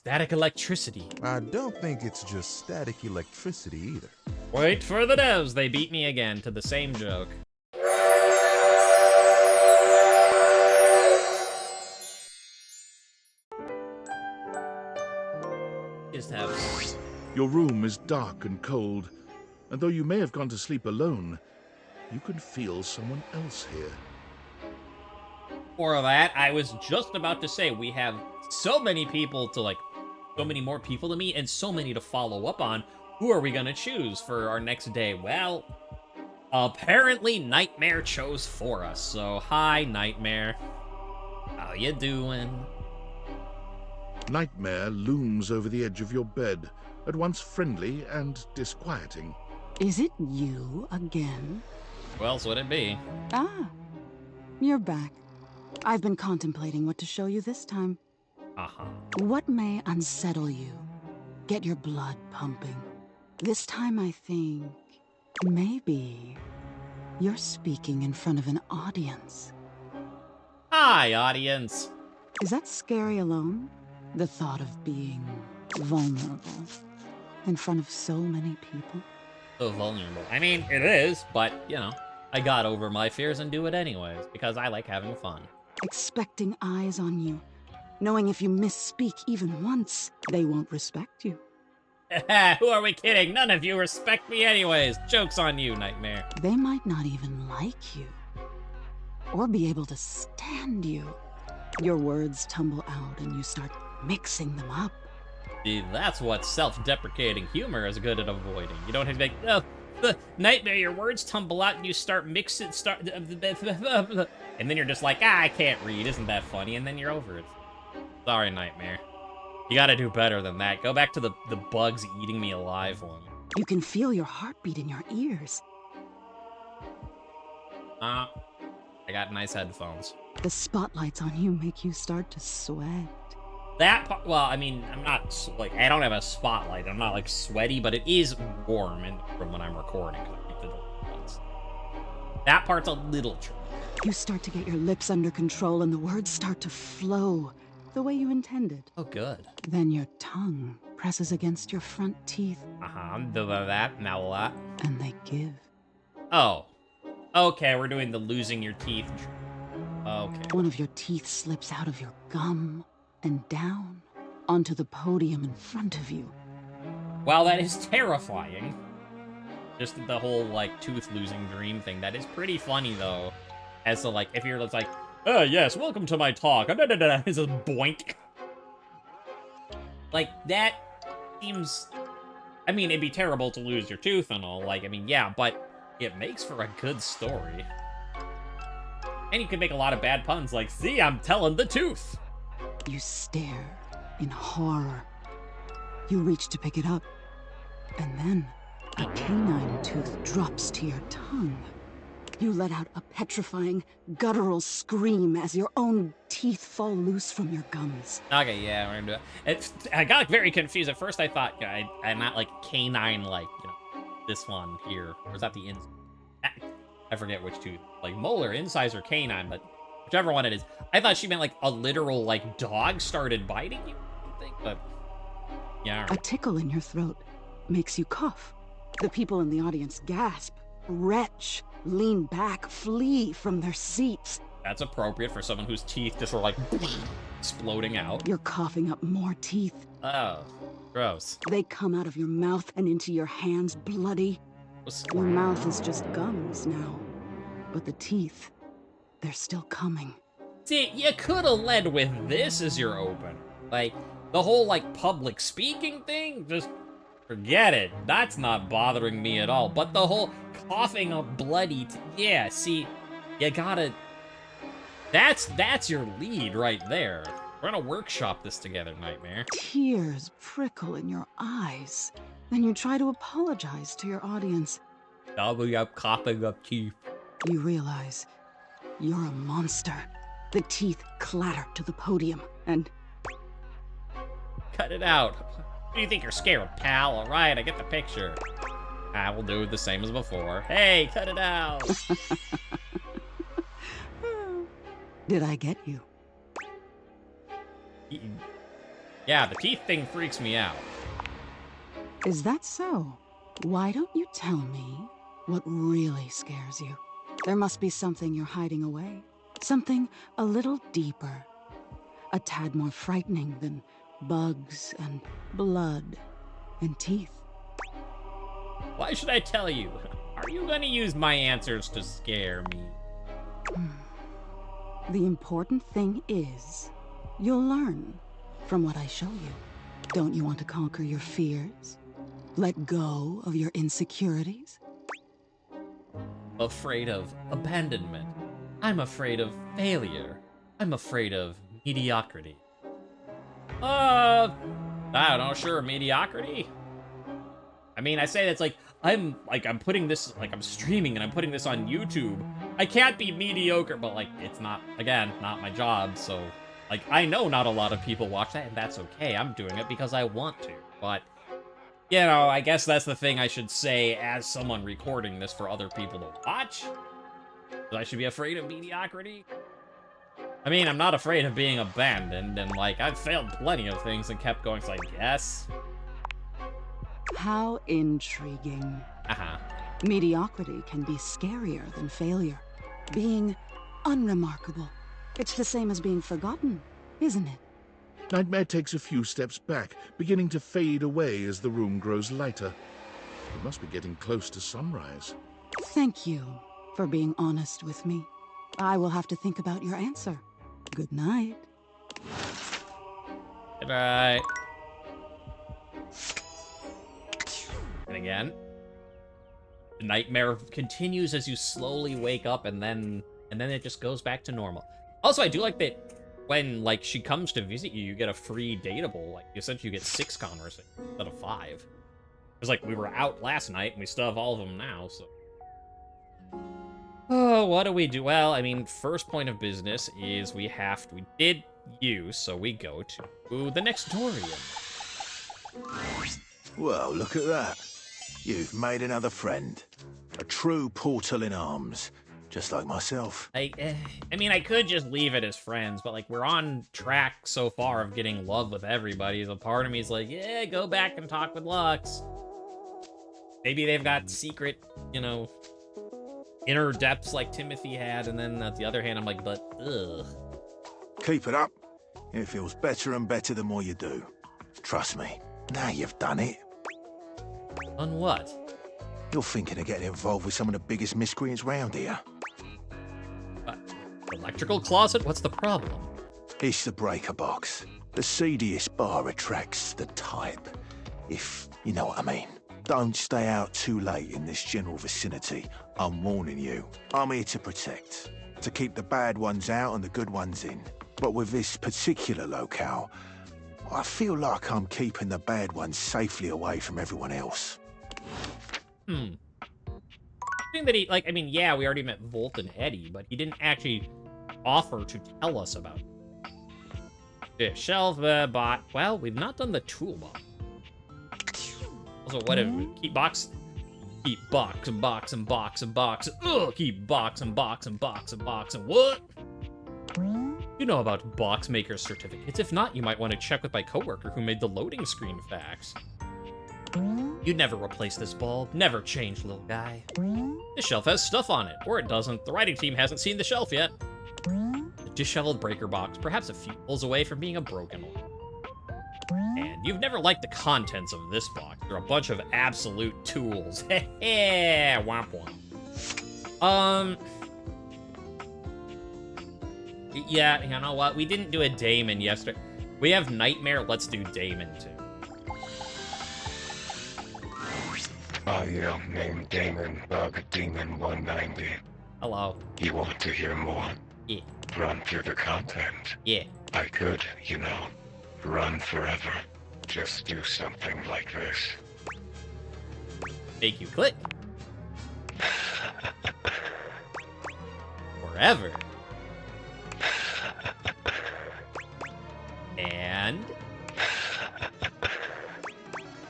Static electricity. I don't think it's just static electricity either. Wait for the devs, they beat me again to the same joke. Just have... Your room is dark and cold, and though you may have gone to sleep alone, you can feel someone else here. For that, I was just about to say, we have so many people to, like, so many more people to meet and so many to follow up on. Who are we gonna choose for our next day? Well, apparently Nightmare chose for us. So, hi, Nightmare. How you doing? Nightmare looms over the edge of your bed, at once friendly and disquieting. Is it you again? Who else would it be? Ah, you're back. I've been contemplating what to show you this time. Uh-huh. What may unsettle you? Get your blood pumping. This time I think maybe you're speaking in front of an audience. Hi, audience. Is that scary alone? The thought of being vulnerable in front of so many people? So vulnerable. I mean, it is, but, you know, I got over my fears and do it anyways, because I like having fun. Expecting eyes on you, knowing if you misspeak even once, they won't respect you. Who are we kidding? None of you respect me anyways. Joke's on you, Nightmare. They might not even like you, or be able to stand you. Your words tumble out and you start mixing them up. See, that's what self-deprecating humor is good at avoiding. You don't have to be like, oh, Nightmare, your words tumble out and you start mixing, and then you're just like, I can't read, isn't that funny? And then you're over it. Sorry, Nightmare. You gotta do better than that. Go back to the bugs eating me alive one. You can feel your heartbeat in your ears. I got nice headphones. The spotlights on you make you start to sweat. That part, well, I mean, I'm not, like, I don't have a spotlight. I'm not, like, sweaty, but it is warm from when I'm recording, because I keep the door closed. That part's a little tricky. You start to get your lips under control and the words start to flow the way you intended. Oh, good. Then your tongue presses against your front teeth. I'm doing that, now what? And they give. Oh. Okay, we're doing the losing your teeth. Okay. One of your teeth slips out of your gum and down onto the podium in front of you. Wow, that is terrifying. Just the whole, like, tooth-losing dream thing. That is pretty funny, though. As to, like, if you're just like, oh, yes, welcome to my talk. It's a boink. Like, that seems... I mean, it'd be terrible to lose your tooth and all. Like, I mean, yeah, but it makes for a good story. And you can make a lot of bad puns, like, see, I'm telling the tooth. You stare in horror. You reach to pick it up, and then a canine tooth drops to your tongue. You let out a petrifying, guttural scream as your own teeth fall loose from your gums. Okay, yeah, we're gonna do it. I got very confused. At first I thought I meant like canine, like, you know, this one here. Or is that the I forget which tooth. Like molar, incisor, canine, but whichever one it is. I thought she meant like a literal, like, dog started biting you or something, but yeah. A tickle in your throat makes you cough. The people in the audience gasp, retch, lean back, flee from their seats. That's appropriate for someone whose teeth just were like exploding out. You're coughing up more teeth. Oh, gross. They come out of your mouth and into your hands bloody. Your mouth is just gums now, but the teeth, they're still coming. See, you could have led with this as your opener. Like, the whole, like, public speaking thing, just forget it. That's not bothering me at all. But the whole coughing up bloody, yeah, see, you gotta... That's your lead right there. We're gonna workshop this together, Nightmare. Tears prickle in your eyes. Then you try to apologize to your audience. Double up, coughing up teeth. You realize you're a monster. The teeth clatter to the podium, and... Cut it out. What do you think you're scared, pal? All right, I get the picture. I will do the same as before. Hey, cut it out. Did I get you? Yeah, the teeth thing freaks me out. Is that so? Why don't you tell me what really scares you? There must be something you're hiding away. Something a little deeper. A tad more frightening than bugs and blood and teeth. Why should I tell you? Are you gonna use my answers to scare me? The important thing is, you'll learn from what I show you. Don't you want to conquer your fears? Let go of your insecurities? Afraid of abandonment. I'm afraid of failure. I'm afraid of mediocrity. I don't know, sure, mediocrity? I mean, I say that's I'm putting this, I'm streaming and I'm putting this on YouTube. I can't be mediocre, but, it's not, again, not my job, so, I know not a lot of people watch that, and that's okay. I'm doing it because I want to, but, you know, I guess that's the thing I should say as someone recording this for other people to watch. That I should be afraid of mediocrity? I mean, I'm not afraid of being abandoned, and, I've failed plenty of things and kept going, so I guess. How intriguing. Uh-huh. Mediocrity can be scarier than failure. Being unremarkable. It's the same as being forgotten, isn't it? Nightmare takes a few steps back, beginning to fade away as the room grows lighter. We must be getting close to sunrise. Thank you for being honest with me. I will have to think about your answer. Good night. Good night. And again, the nightmare continues as you slowly wake up, and then it just goes back to normal. Also, I do like that when, she comes to visit you, you get a free dateable. Essentially you get 6 conversations instead of 5. Because, we were out last night, and we still have all of them now, so... Oh, what do we do? Well, I mean, first point of business is we did use, so we go to the next Dorian. Well, look at that. You've made another friend. A true portal in arms, just like myself. I mean, I could just leave it as friends, but, we're on track so far of getting love with everybody, so part of me is like, yeah, go back and talk with Lux. Maybe they've got secret, inner depths like Timothy had, and then on the other hand, I'm like, but, ugh. Keep it up. It feels better and better the more you do. Trust me, now you've done it. On what? You're thinking of getting involved with some of the biggest miscreants round here. Electrical closet? What's the problem? It's the breaker box. The seediest bar attracts the type, if you know what I mean. Don't stay out too late in this general vicinity. I'm warning you. I'm here to protect. To keep the bad ones out and the good ones in. But with this particular locale, I feel like I'm keeping the bad ones safely away from everyone else. Thing that he, I mean, yeah, we already met Volt and Eddie, but he didn't actually offer to tell us about it. Yeah, shelf, bot. Well, we've not done the toolbox. Also, what if we keep box and box and box and box. Ugh, keep box and box and box and box and what? You know about box maker certificates. If not, you might want to check with my coworker who made the loading screen fax. You'd never replace this bulb. Never change, little guy. This shelf has stuff on it. Or it doesn't. The writing team hasn't seen the shelf yet. A disheveled breaker box, perhaps a few pulls away from being a broken one. And you've never liked the contents of this box. They're a bunch of absolute tools. Heh, womp womp. Yeah, you know what? We didn't do a Daemon yesterday. We have Nightmare. Let's do Daemon too. I am named Daemon, Bug Demon 190. Hello. You want to hear more? Yeah. Run through the content. Yeah. I could, run forever. Just do something like this. Make you click. Forever. And...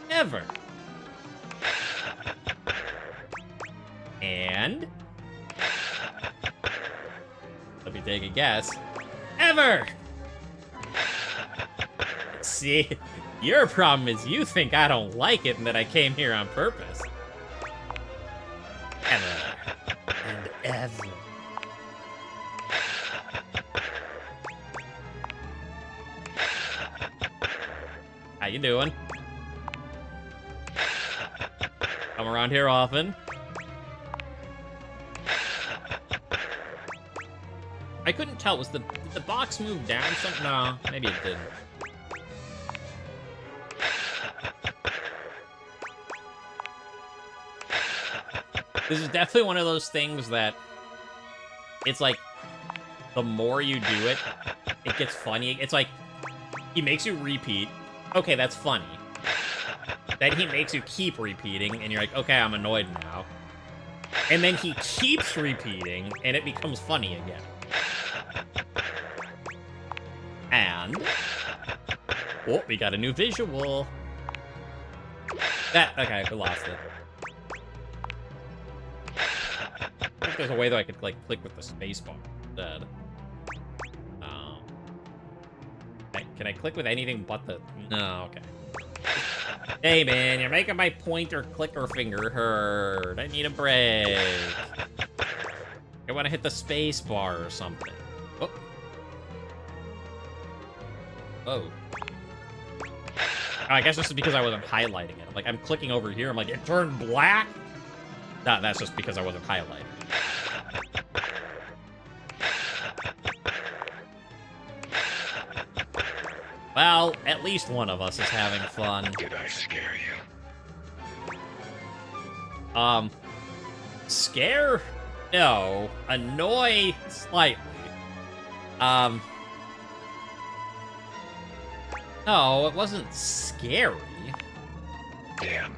ever. And... let me take a guess. Ever! See, your problem is you think I don't like it and that I came here on purpose. Ever and ever. How you doing? Come around here often. I couldn't tell. Did the box move down? No, maybe it didn't. This is definitely one of those things that it's like the more you do it, it gets funny. It's like he makes you repeat. Okay, that's funny. Then he makes you keep repeating, and you're like, okay, I'm annoyed now. And then he keeps repeating, and it becomes funny again. And... oh, we got a new visual. Okay, we lost it. I think there's a way that I could, like, click with the spacebar instead. Can I click with anything but the... no, okay. Hey, man, you're making my pointer clicker finger hurt. I need a break. I want to hit the space bar or something. Oh. Oh. I guess this is because I wasn't highlighting it. Like, I'm clicking over here. I'm like, it turned black? No, that's just because I wasn't highlighting. Well, at least one of us is having fun. Did I scare you? Scare? No. Annoy? Slightly. No, it wasn't scary. Damn.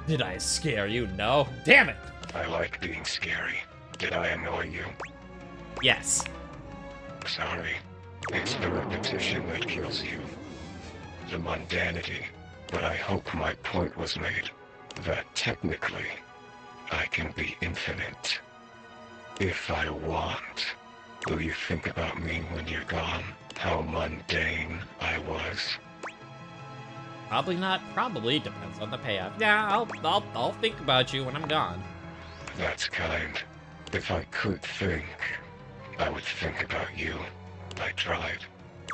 Did I scare you? No. Damn it! I like being scary. Did I annoy you? Yes. Sorry. It's the repetition that kills you. The mundanity. But I hope my point was made. That technically, I can be infinite. If I want. Will you think about me when you're gone? How mundane I was? Probably not. Probably. Depends on the payoff. Yeah, I'll think about you when I'm gone. That's kind. If I could think, I would think about you. I tried.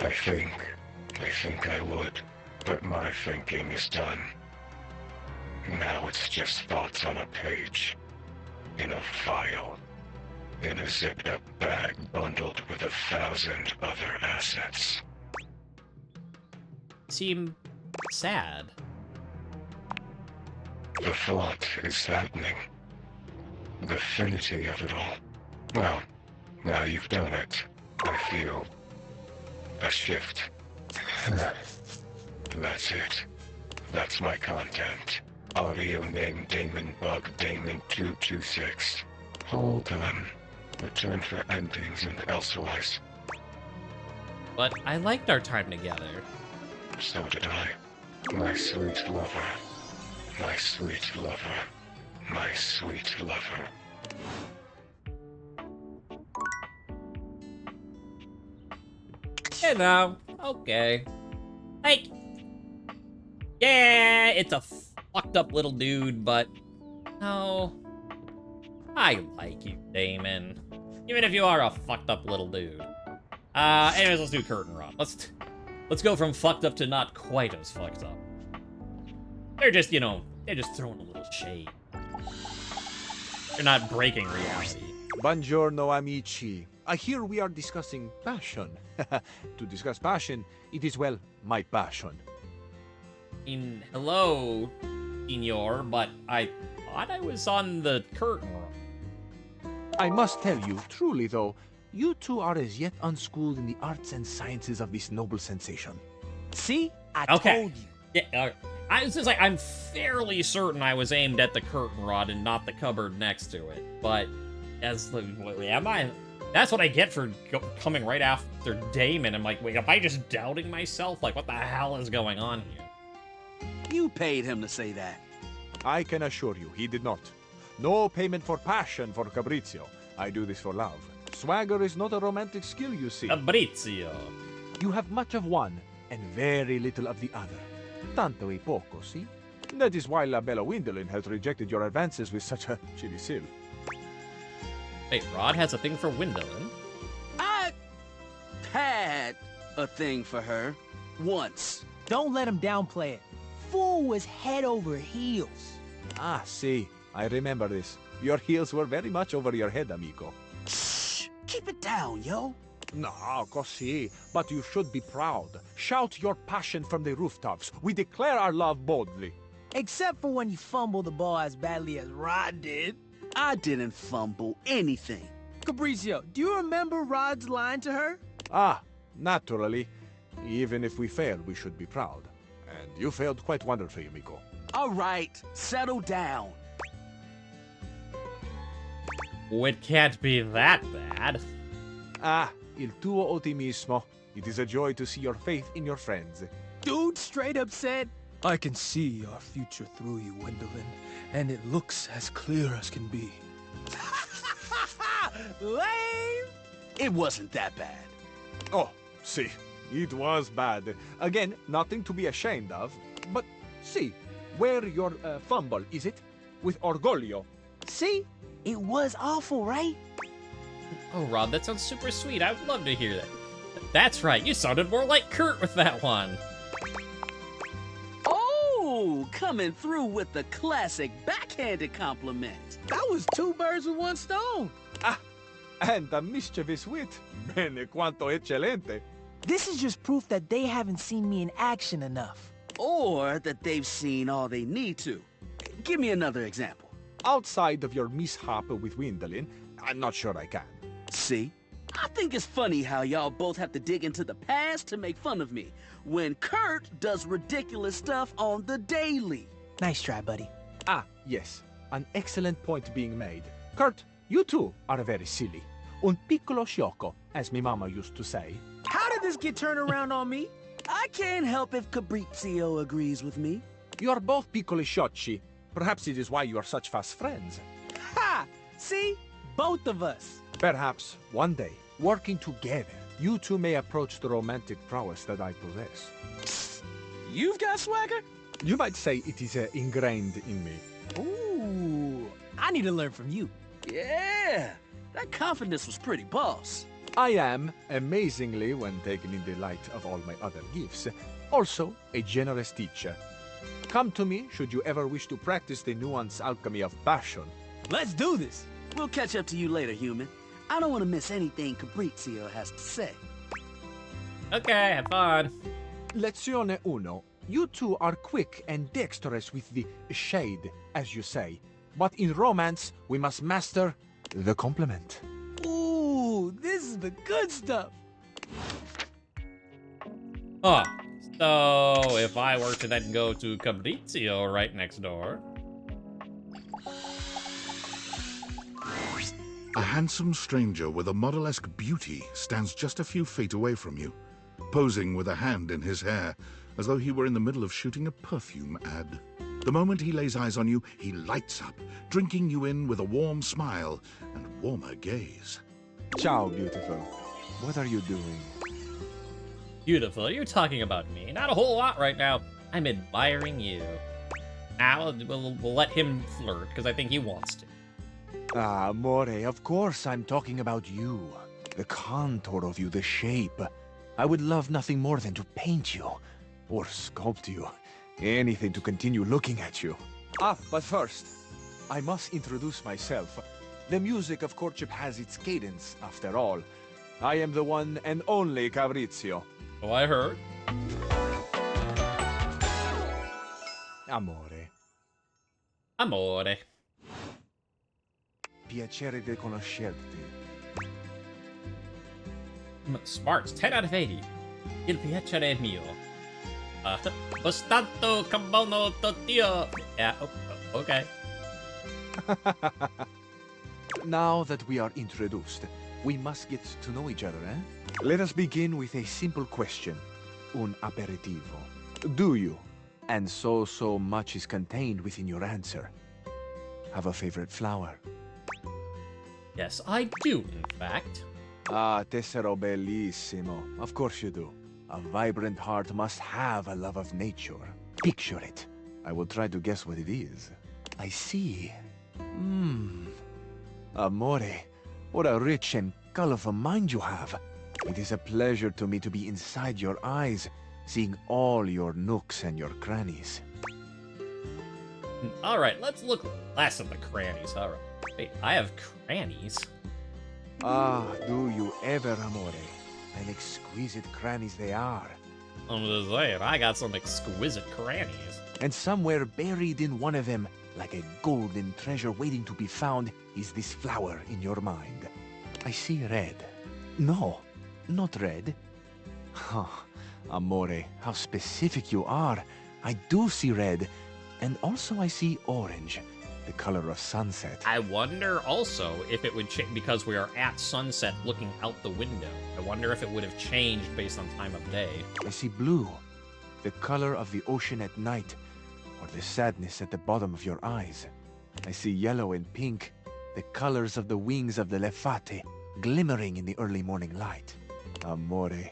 I think I would. But my thinking is done. Now it's just thoughts on a page. In a file. In a zipped-up bag bundled with 1,000 other assets. Seem sad. The thought is saddening. The finity of it all. Well, now you've done it. I feel a shift. That's it. That's my content. Audio name Daemon Bug Daemon 226. Hold on. Return for endings and elsewise. But I liked our time together. So did I. My sweet lover. My sweet lover. My sweet lover. You know, okay. Like, yeah, it's a fucked up little dude, but no, I like you, Daemon. Even if you are a fucked up little dude. Anyways, let's do curtain rod. Let's go from fucked up to not quite as fucked up. They're just, you know, they're just throwing a little shade. They're not breaking reality. Buongiorno, amici. I hear we are discussing passion. To discuss passion, it is, well, my passion. Hello, senor, but I thought I was on the curtain rod. I must tell you, truly though, you two are as yet unschooled in the arts and sciences of this noble sensation. See? I told you. Yeah, it's just like, I'm fairly certain I was aimed at the curtain rod and not the cupboard next to it. But, am I? That's what I get for coming right after Daemon. I'm like, wait, am I just doubting myself? Like, what the hell is going on here? You paid him to say that. I can assure you, he did not. No payment for passion for Fabrizio. I do this for love. Swagger is not a romantic skill, you see. Fabrizio. You have much of one, and very little of the other. Tanto e poco, see? That is why La Bella Windolin has rejected your advances with such a chilly seal. Wait, Rod has a thing for Windolin? I had a thing for her once. Don't let him downplay it. Fool was head over heels. Ah, see. I remember this. Your heels were very much over your head, amico. Shh! Keep it down, yo. No, così. But you should be proud. Shout your passion from the rooftops. We declare our love boldly. Except for when you fumble the ball as badly as Rod did. I didn't fumble anything. Fabricio, do you remember Rod's line to her? Ah, naturally. Even if we fail, we should be proud. And you failed quite wonderfully, amico. All right, settle down. Oh, it can't be that bad. Ah, il tuo ottimismo. It is a joy to see your faith in your friends. Dude straight up said, I can see our future through you, Wendolin, and it looks as clear as can be. Lame! It wasn't that bad. Oh, see, it was bad. Again, nothing to be ashamed of. But see, where your fumble, is it? With orgoglio. See? It was awful, right? Oh, Rod, that sounds super sweet. I would love to hear that. That's right, you sounded more like Kurt with that one. Oh, coming through with the classic backhanded compliment. That was 2 birds with 1 stone. Ah, and a mischievous wit. Bene quanto eccellente. This is just proof that they haven't seen me in action enough. Or that they've seen all they need to. Give me another example. Outside of your mishap with Windolin, I'm not sure I can. See? I think it's funny how y'all both have to dig into the past to make fun of me, when Kurt does ridiculous stuff on the daily. Nice try, buddy. Ah, yes. An excellent point being made. Kurt, you too are very silly. Un piccolo sciocco, as my mama used to say. How did this get turned around on me? I can't help if Fabrizio agrees with me. You are both piccoli sciocchi. Perhaps it is why you are such fast friends. Ha! See? Both of us. Perhaps, one day, working together, you two may approach the romantic prowess that I possess. You've got swagger? You might say it is ingrained in me. Ooh, I need to learn from you. Yeah, that confidence was pretty boss. I am, amazingly, when taken in the light of all my other gifts, also a generous teacher. Come to me should you ever wish to practice the nuanced alchemy of passion. Let's do this. We'll catch up to you later, human. I don't want to miss anything Fabrizio has to say. Okay, have fun. Lezione uno. You two are quick and dexterous with the shade, as you say. But in romance, we must master the compliment. Ooh, this is the good stuff. Huh. So, if I were to then go to Fabrizio right next door... A handsome stranger with a model-esque beauty stands just a few feet away from you, posing with a hand in his hair, as though he were in the middle of shooting a perfume ad. The moment he lays eyes on you, he lights up, drinking you in with a warm smile and warmer gaze. Ciao, beautiful. What are you doing? Beautiful, you're talking about me. Not a whole lot right now. I'm admiring you. Now, we'll let him flirt, because I think he wants to. Ah, amore, of course I'm talking about you. The contour of you, the shape. I would love nothing more than to paint you. Or sculpt you. Anything to continue looking at you. Ah, but first, I must introduce myself. The music of courtship has its cadence, after all. I am the one and only Fabrizio. Oh, I heard. Amore. Amore. Piacere di conoscerti. Smarts, 10 out of 80. Il piacere è mio. Lo stato cambono totio. Yeah, okay. Now that we are introduced, we must get to know each other, eh? Let us begin with a simple question. Un aperitivo. Do you, and so much is contained within your answer, have a favorite flower? Yes, I do, in fact. Ah, tessero bellissimo. Of course you do. A vibrant heart must have a love of nature. Picture it. I will try to guess what it is. I see. Amore, what a rich and colorful mind you have. It is a pleasure to me to be inside your eyes, seeing all your nooks and your crannies. Alright, let's look less at the crannies. Alright. Wait, I have crannies? Ah, do you ever, Amore? And exquisite crannies they are. I'm just saying, I got some exquisite crannies. And somewhere buried in one of them, like a golden treasure waiting to be found, is this flower in your mind. I see red. No, not red. Huh, Amore, how specific you are. I do see red, and also I see orange, the color of sunset. I wonder also if it would change, because we are at sunset looking out the window. I wonder if it would have changed based on time of day. I see blue, the color of the ocean at night, or the sadness at the bottom of your eyes. I see yellow and pink, the colors of the wings of the lefate, glimmering in the early morning light. Amore,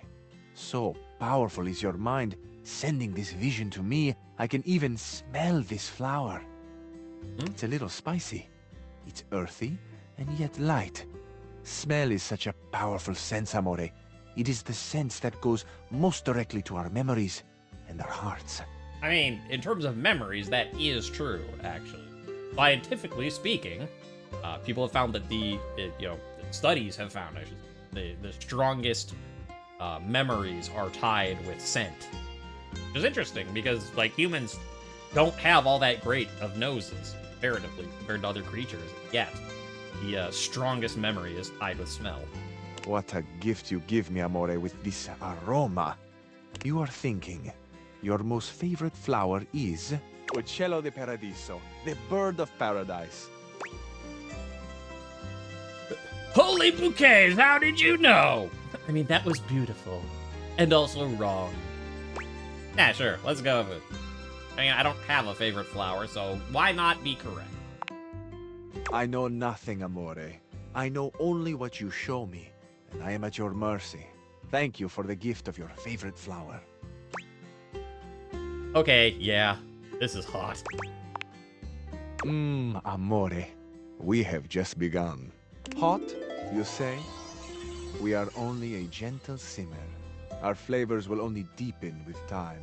so powerful is your mind, sending this vision to me. I can even smell this flower. It's a little spicy. It's earthy and yet light. Smell is such a powerful sense, Amore. It is the sense that goes most directly to our memories and our hearts. I mean, in terms of memories, that is true, actually. Scientifically speaking, people have found that studies have found, the strongest memories are tied with scent. Which is interesting, because, like, humans don't have all that great of noses, comparatively, compared to other creatures, yet the strongest memory is tied with smell. What a gift you give me, Amore, with this aroma. You are thinking, your most favorite flower is Uccello de Paradiso, the bird of paradise. Holy bouquets, how did you know? I mean, that was beautiful. And also wrong. Yeah, sure, let's go with it. I mean, I don't have a favorite flower, so why not be correct? I know nothing, Amore. I know only what you show me, and I am at your mercy. Thank you for the gift of your favorite flower. Okay, yeah, this is hot. Amore, we have just begun. Hot, you say? We are only a gentle simmer. Our flavors will only deepen with time.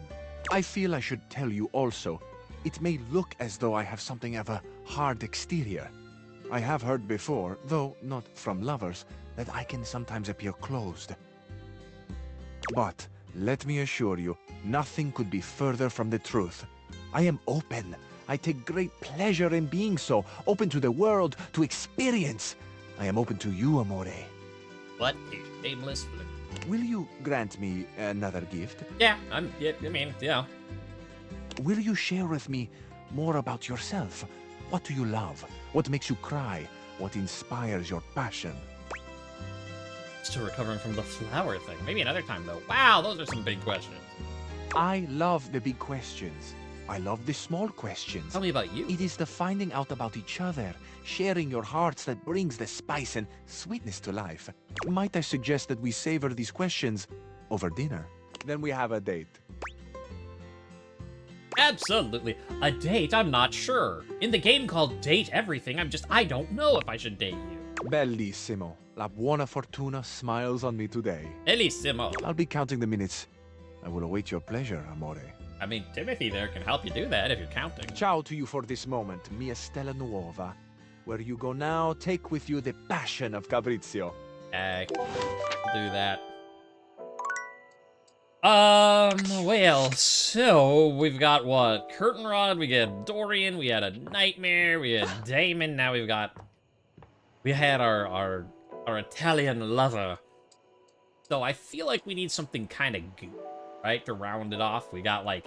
I feel I should tell you also, it may look as though I have something of a hard exterior. I have heard before, though not from lovers, that I can sometimes appear closed. But let me assure you, nothing could be further from the truth. I am open. I take great pleasure in being so, open to the world, to experience. I am open to you, Amore. What a shameless flirt. Will you grant me another gift? Yeah, yeah. Will you share with me more about yourself? What do you love? What makes you cry? What inspires your passion? Still recovering from the flower thing. Maybe another time, though. Wow, those are some big questions. I love the big questions. I love the small questions. Tell me about you. It is the finding out about each other, sharing your hearts that brings the spice and sweetness to life. Might I suggest that we savor these questions over dinner? Then we have a date. Absolutely. A date? I'm not sure. In the game called Date Everything, I don't know if I should date you. Bellissimo. La buona fortuna smiles on me today. Bellissimo. I'll be counting the minutes. I will await your pleasure, Amore. I mean, Timothy there can help you do that if you're counting. Ciao to you for this moment, mia stella nuova. Where you go now, take with you the passion of Fabrizio. Okay, I'll do that. Well, so we've got what? Curtain Rod, we get Dorian, we had a Nightmare, we had Daemon, now we had our Italian lover. So I feel like we need something kind of goofy, right, to round it off. We got like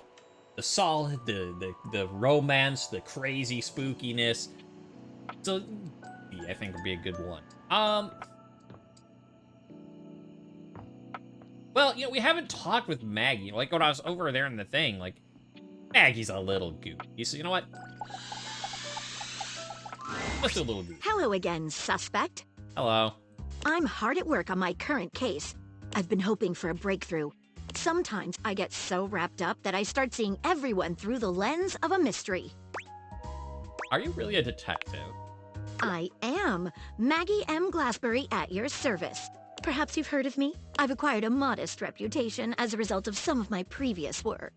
the solid, the romance, the crazy spookiness. So I think would be a good one. Well, we haven't talked with Maggie. Like, when I was over there in the thing, like, Maggie's a little goofy. So, you know what? Let's do a little goofy. Hello again, suspect. Hello. I'm hard at work on my current case. I've been hoping for a breakthrough. Sometimes I get so wrapped up that I start seeing everyone through the lens of a mystery. Are you really a detective? I am Maggie M. Glassbury at your service. Perhaps you've heard of me? I've acquired a modest reputation as a result of some of my previous work.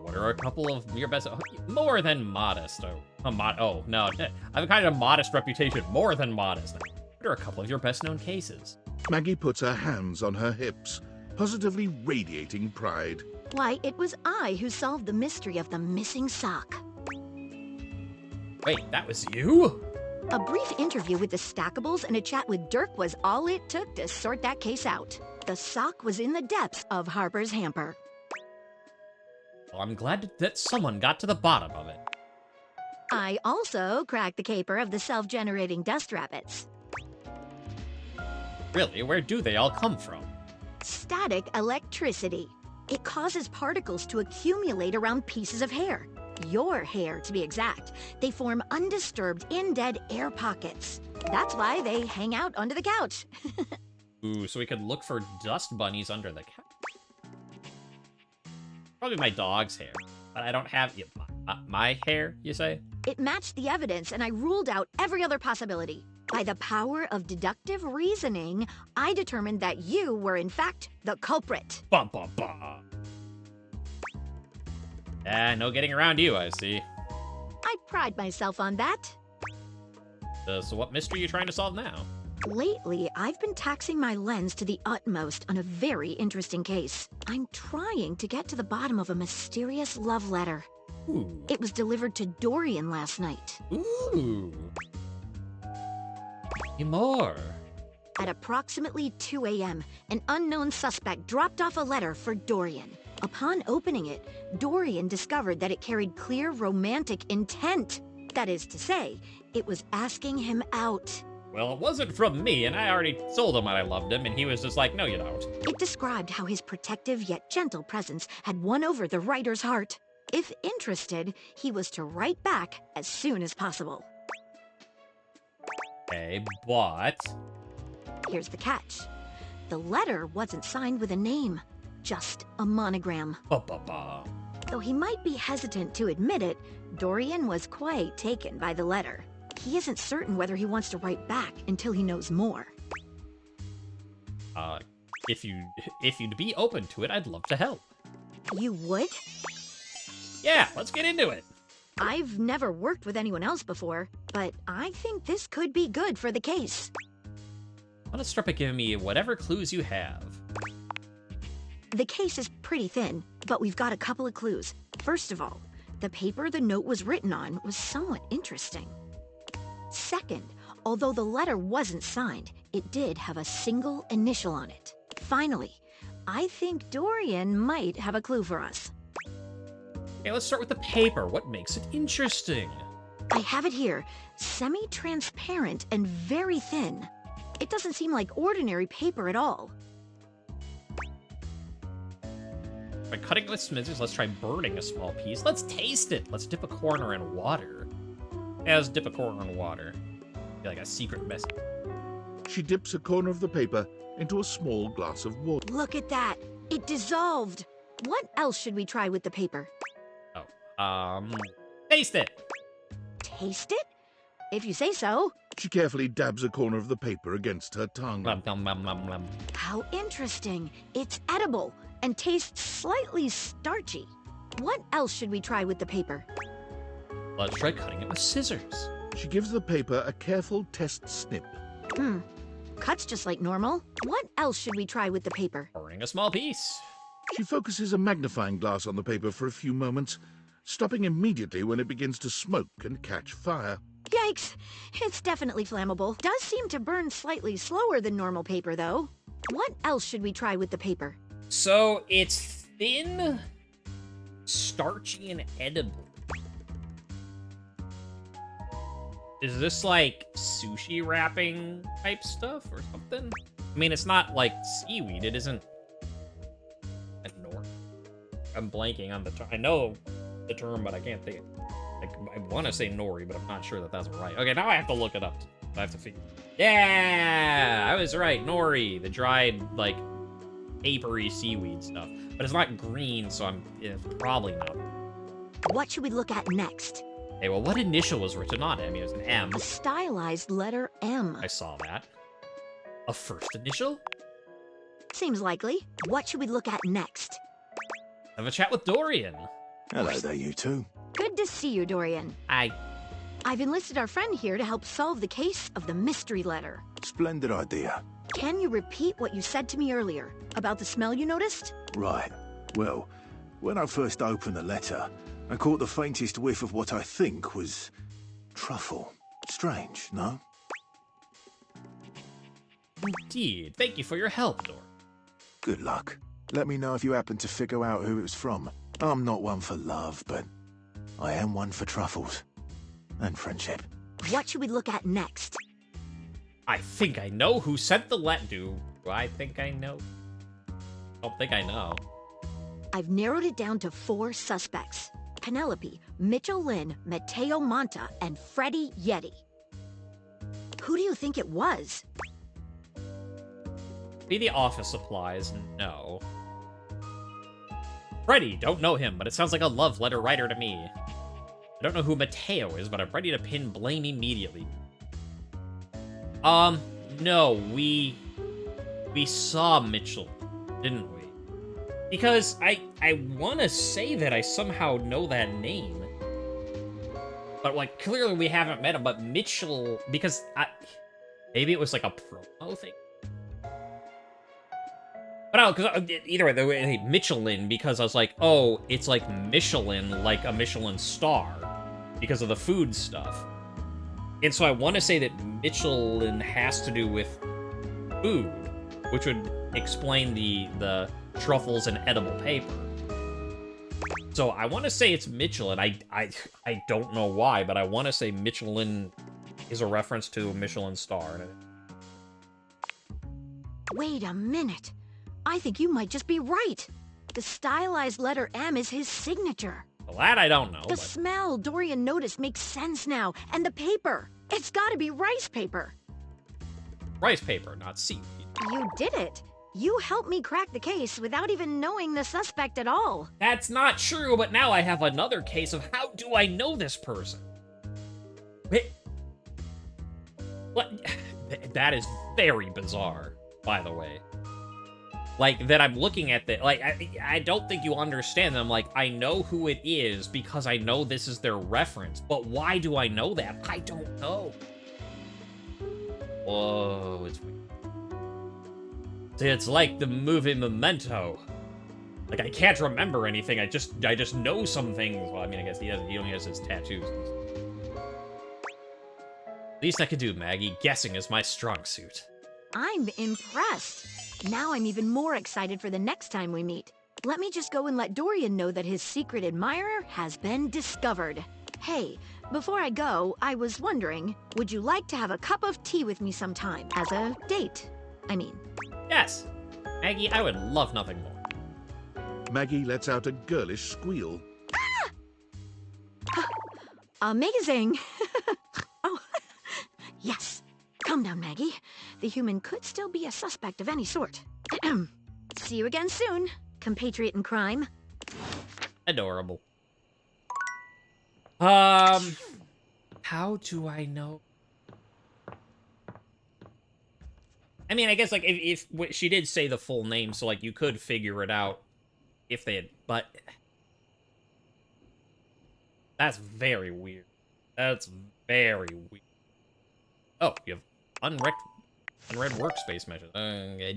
What are a couple of your best... more than modest. Oh, no. I've acquired a modest reputation. More than modest. What are a couple of your best-known cases? Maggie puts her hands on her hips, positively radiating pride. Why, it was I who solved the mystery of the missing sock. Wait, that was you? A brief interview with the Stackables and a chat with Dirk was all it took to sort that case out. The sock was in the depths of Harper's hamper. Well, I'm glad that someone got to the bottom of it. I also cracked the caper of the self-generating dust rabbits. Really, where do they all come from? Static electricity. It causes particles to accumulate around pieces of hair. Your hair, to be exact. They form undisturbed, in-dead air pockets. That's why they hang out under the couch. Ooh, so we could look for dust bunnies under the couch. Probably my dog's hair, but I don't have my hair, you say? It matched the evidence, and I ruled out every other possibility. By the power of deductive reasoning, I determined that you were, in fact, the culprit. Bum, bum, bum. No getting around you, I see. I pride myself on that. So what mystery are you trying to solve now? Lately, I've been taxing my lens to the utmost on a very interesting case. I'm trying to get to the bottom of a mysterious love letter. Ooh. It was delivered to Dorian last night. Ooh. More. At approximately 2 a.m., an unknown suspect dropped off a letter for Dorian. Upon opening it, Dorian discovered that it carried clear romantic intent. That is to say, it was asking him out. Well, it wasn't from me, and I already told him I loved him, and he was just like, no, you don't. It described how his protective yet gentle presence had won over the writer's heart. If interested, he was to write back as soon as possible. Okay, but... Here's the catch. The letter wasn't signed with a name, just a monogram. Ba-ba-ba. Though he might be hesitant to admit it, Dorian was quite taken by the letter. He isn't certain whether he wants to write back until he knows more. If you'd be open to it, I'd love to help. You would? Yeah, let's get into it. I've never worked with anyone else before, but I think this could be good for the case. Why don't you start by giving me whatever clues you have? The case is pretty thin, but we've got a couple of clues. First of all, the paper the note was written on was somewhat interesting. Second, although the letter wasn't signed, it did have a single initial on it. Finally, I think Dorian might have a clue for us. Okay, let's start with the paper. What makes it interesting? I have it here, semi-transparent and very thin. It doesn't seem like ordinary paper at all. By cutting with scissors, let's try burning a small piece. Let's taste it. Let's dip a corner in water. Yeah, let's dip a corner in water. Be like a secret message. She dips a corner of the paper into a small glass of water. Look at that. It dissolved. What else should we try with the paper? Taste it. Taste it? If you say so. She carefully dabs a corner of the paper against her tongue. Nom, nom, nom, nom, nom. How interesting. It's edible and tastes slightly starchy. What else should we try with the paper? Let's try cutting it with scissors. She gives the paper a careful test snip. Cuts just like normal. What else should we try with the paper? Burning a small piece. She focuses a magnifying glass on the paper for a few moments, stopping immediately when it begins to smoke and catch fire. Yikes! It's definitely flammable. Does seem to burn slightly slower than normal paper, though. What else should we try with the paper? So, it's thin, starchy, and edible. Is this like sushi wrapping type stuff or something? I mean, it's not like seaweed. It isn't a nori. I'm blanking on the term. I know the term, but I can't think. I want to say nori, but I'm not sure that that's right. Okay, now I have to look it up. I have to figure. Yeah, I was right. Nori, the dried like papery seaweed stuff. But it's not green, so it's probably not. What should we look at next? Hey, well, what initial was written on it? I mean, it was an M. A stylized letter M. I saw that. A first initial? Seems likely. What should we look at next? Have a chat with Dorian. Hello there, you two. Good to see you, Dorian. Hi. I've enlisted our friend here to help solve the case of the mystery letter. Splendid idea. Can you repeat what you said to me earlier about the smell you noticed? Right. Well, when I first opened the letter, I caught the faintest whiff of what I think was truffle. Strange, no? Indeed. Thank you for your help, Dor. Good luck. Let me know if you happen to figure out who it was from. I'm not one for love, but I am one for truffles. And friendship. What should we look at next? I think I know who sent the do I think I know? I don't think I know. I've narrowed it down to 4 suspects. Penelope, Mitchell Lynn, Mateo Monta, and Freddie Yeti. Who do you think it was? Be the office supplies, no. Freddie, don't know him, but it sounds like a love letter writer to me. I don't know who Mateo is, but I'm ready to pin blame immediately. No, we saw Mitchell, didn't we? Because I want to say that I somehow know that name. But, like, clearly we haven't met him, but Mitchell, because maybe it was like a promo thing? But no, because either way, they were Michelin, because I was like, oh, it's like Michelin, like a Michelin star, because of the food stuff. And so I want to say that Michelin has to do with food, which would explain the truffles and edible paper. So I want to say it's Michelin. I don't know why, but I want to say Michelin is a reference to a Michelin star. Wait a minute. I think you might just be right. The stylized letter M is his signature. Well, that I don't know. The smell Dorian noticed makes sense now. And the paper. It's gotta be rice paper. Rice paper, not seaweed. You did it. You helped me crack the case without even knowing the suspect at all. That's not true, but now I have another case of how do I know this person? Wait. What? That is very bizarre, by the way. Like, that I'm looking at that, like, I don't think you understand them. Like, I know who it is because I know this is their reference, but why do I know that? I don't know. Whoa, it's weird. See, it's like the movie Memento. Like, I can't remember anything, I just know some things. Well, I mean, I guess he only has his tattoos. Least I could do, Maggie. Guessing is my strong suit. I'm impressed. Now I'm even more excited for the next time we meet. Let me just go and let Dorian know that his secret admirer has been discovered. Hey, before I go, I was wondering, would you like to have a cup of tea with me sometime? As a date, I mean. Yes. Maggie, I would love nothing more. Maggie lets out a girlish squeal. Ah! Amazing! Oh, yes. Calm down, Maggie. The human could still be a suspect of any sort. See you again soon, compatriot in crime. Adorable. How do I know? I mean, I guess, like, if she did say the full name, so, like, you could figure it out if they had, but that's very weird. That's very weird. Oh, you have unread workspace measures.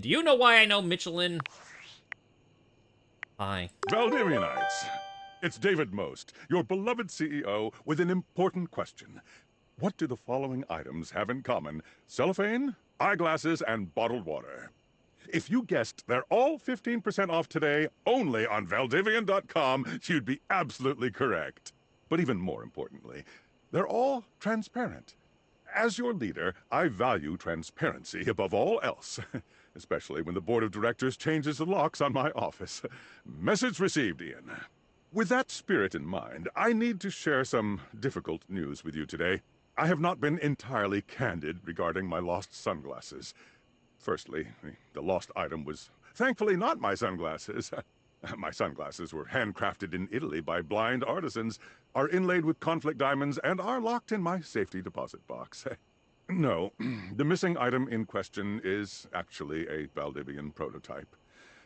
Do you know why I know Michelin? Hi. Valdivinites, it's David Most, your beloved CEO, with an important question. What do the following items have in common? Cellophane, eyeglasses, and bottled water. If you guessed they're all 15% off today, only on Valdivian.com, you'd be absolutely correct. But even more importantly, they're all transparent. As your leader, I value transparency above all else, especially when the board of directors changes the locks on my office. Message received, Ian. With that spirit in mind, I need to share some difficult news with you today. I have not been entirely candid regarding my lost sunglasses. Firstly, the lost item was Thankfully, not my sunglasses. My sunglasses were handcrafted in Italy by blind artisans, are inlaid with conflict diamonds, and are locked in my safety deposit box. No, the missing item in question is actually a Valdivian prototype.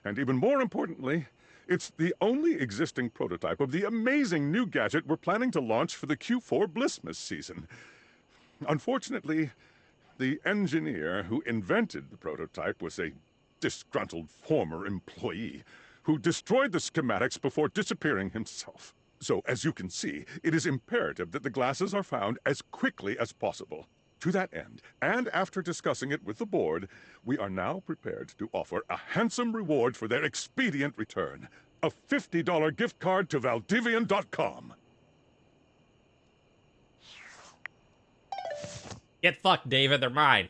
And even more importantly, it's the only existing prototype of the amazing new gadget we're planning to launch for the Q4 Blissmas season. Unfortunately, the engineer who invented the prototype was a disgruntled former employee who destroyed the schematics before disappearing himself. So, as you can see, it is imperative that the glasses are found as quickly as possible. To that end, and after discussing it with the board, we are now prepared to offer a handsome reward for their expedient return. A $50 gift card to Valdivian.com. Get fucked, David. They're mine.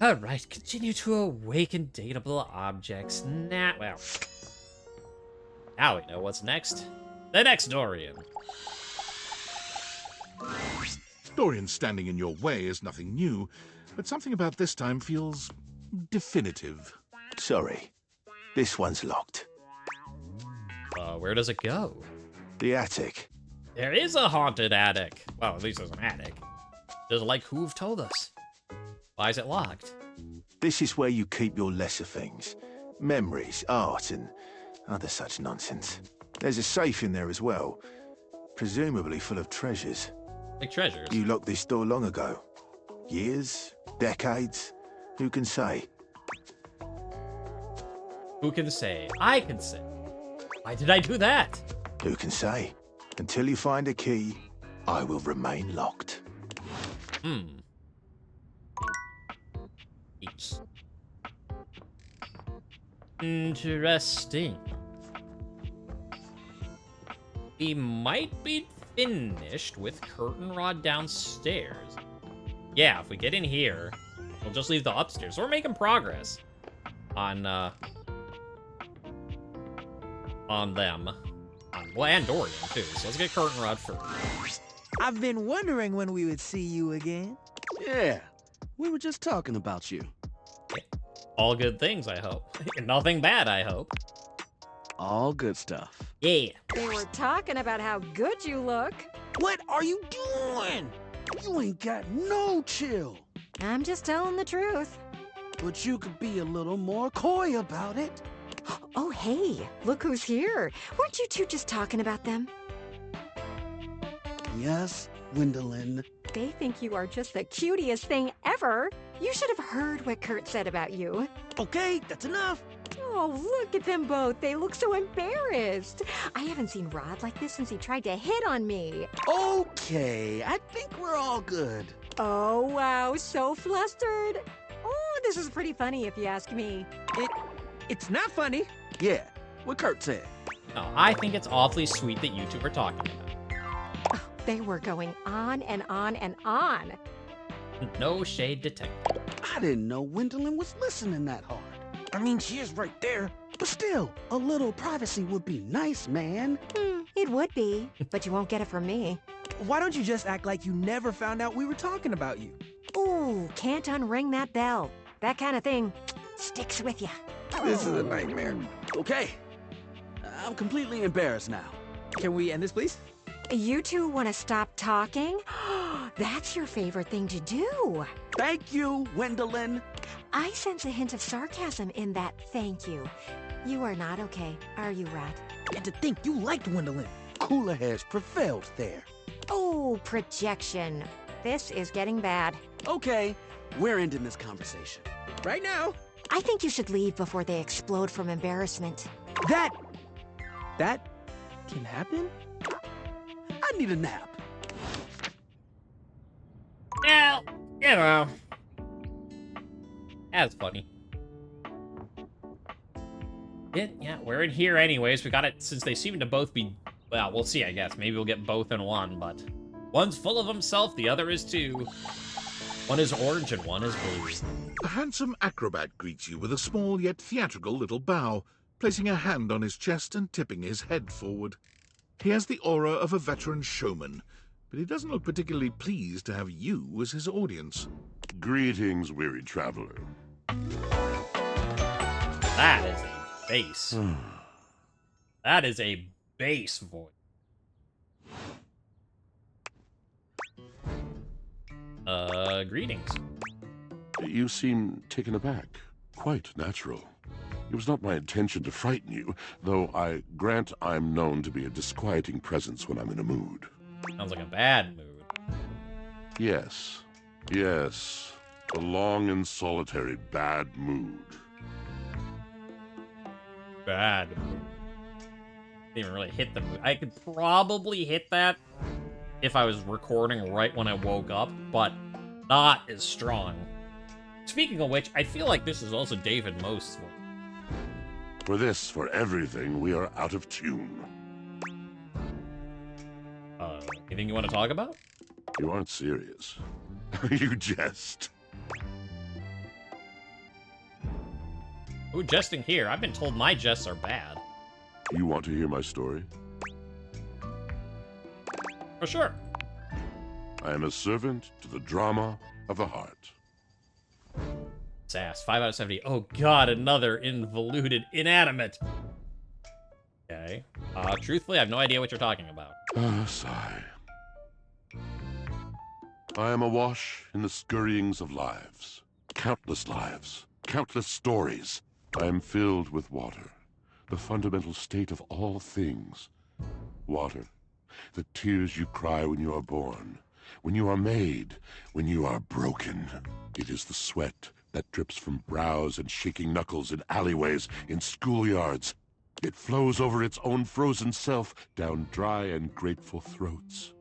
Alright, continue to awaken dateable objects. Well. Now we know what's next. The next Dorian. Dorian standing in your way is nothing new, but something about this time feels definitive. Sorry, this one's locked. Where does it go? The attic. There is a haunted attic. Well, at least there's an attic. Just like who've told us. Why is it locked? This is where you keep your lesser things. Memories, art, and other such nonsense. There's a safe in there as well, presumably full of treasures. Like treasures? You locked this door long ago. Years? Decades? Who can say? Who can say? I can say. Why did I do that? Who can say? Until you find a key, I will remain locked. Eeps. Interesting. We might be finished with curtain rod downstairs. Yeah, if we get in here, we'll just leave the upstairs. So we're making progress on them. Well, and Dorian, too. So let's get curtain rod first. I've been wondering when we would see you again. Yeah, we were just talking about you. All good things, I hope. Nothing bad, I hope. All good stuff. Yeah. They were talking about how good you look. What are you doing? You ain't got no chill. I'm just telling the truth. But you could be a little more coy about it. Oh, hey, look who's here. Weren't you two just talking about them? Yes, Gwendolyn. They think you are just the cutest thing ever. You should have heard what Kurt said about you. Okay, that's enough. Oh, look at them both. They look so embarrassed. I haven't seen Rod like this since he tried to hit on me. Okay, I think we're all good. Oh, wow, so flustered. Oh, this is pretty funny if you ask me. It's not funny. Yeah, what Kurt said. No, I think it's awfully sweet that you two were talking about. Oh, they were going on and on and on. No shade detected. I didn't know Gwendolyn was listening that hard. I mean, she is right there. But still, a little privacy would be nice, man. It would be, but you won't get it from me. Why don't you just act like you never found out we were talking about you? Ooh, can't unring that bell. That kind of thing sticks with you. This is a nightmare. Okay, I'm completely embarrassed now. Can we end this, please? You two want to stop talking? That's your favorite thing to do. Thank you, Gwendolyn. I sense a hint of sarcasm in that thank you. You are not okay, are you, Rat? And to think you liked Gwendolyn. Cooler heads prevailed there. Oh, projection. This is getting bad. Okay, we're ending this conversation. Right now. I think you should leave before they explode from embarrassment. That can happen? I need a nap. Well, you know. That's funny. Yeah, we're in here anyways. We got it since they seem to both be... Well, we'll see, I guess. Maybe we'll get both in one, but... One's full of himself, the other is too. One is orange and one is blue. A handsome acrobat greets you with a small yet theatrical little bow, placing a hand on his chest and tipping his head forward. He has the aura of a veteran showman, but he doesn't look particularly pleased to have you as his audience. Greetings, weary traveler. That is a bass. That is a bass voice. Greetings. You seem taken aback. Quite natural. It was not my intention to frighten you, though I grant I'm known to be a disquieting presence when I'm in a mood. Sounds like a bad mood. Yes. Yes. A long and solitary bad mood. Bad mood. Didn't even really hit the mood. I could probably hit that if I was recording right when I woke up, but not as strong. Speaking of which, I feel like this is also David Most's voice. For this, for everything, we are out of tune. Anything you want to talk about? You aren't serious. You jest. Ooh, jesting here. I've been told my jests are bad. You want to hear my story? For sure. I am a servant to the drama of the heart. Sass, 5 out of 70. Oh god, another involuted inanimate. Okay. Truthfully, I have no idea what you're talking about. Sigh. I am awash in the scurryings of lives. Countless stories. I am filled with water, the fundamental state of all things. Water, the tears you cry when you are born, when you are made, when you are broken. It is the sweat that drips from brows and shaking knuckles in alleyways, in schoolyards. It flows over its own frozen self down dry and grateful throats.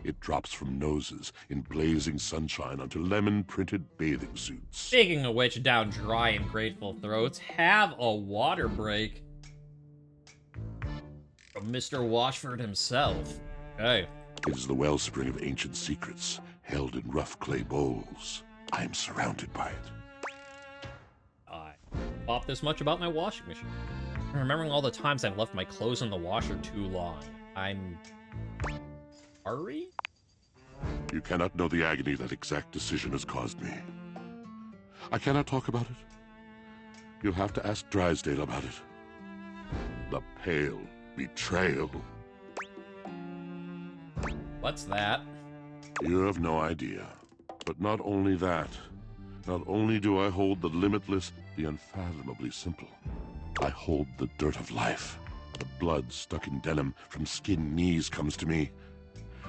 It drops from noses in blazing sunshine onto lemon-printed bathing suits. Speaking of which, down dry and grateful throats, have a water break from Mr. Washford himself. Okay. It is the wellspring of ancient secrets, held in rough clay bowls. I am surrounded by it. I thought this much about my washing machine. I'm remembering all the times I've left my clothes in the washer too long. I'm sorry? You cannot know the agony that exact decision has caused me. I cannot talk about it. You'll have to ask Drysdale about it. The pale betrayal. What's that? You have no idea. But not only that. Not only do I hold the limitless, the unfathomably simple. I hold the dirt of life. The blood stuck in denim from skinned knees comes to me.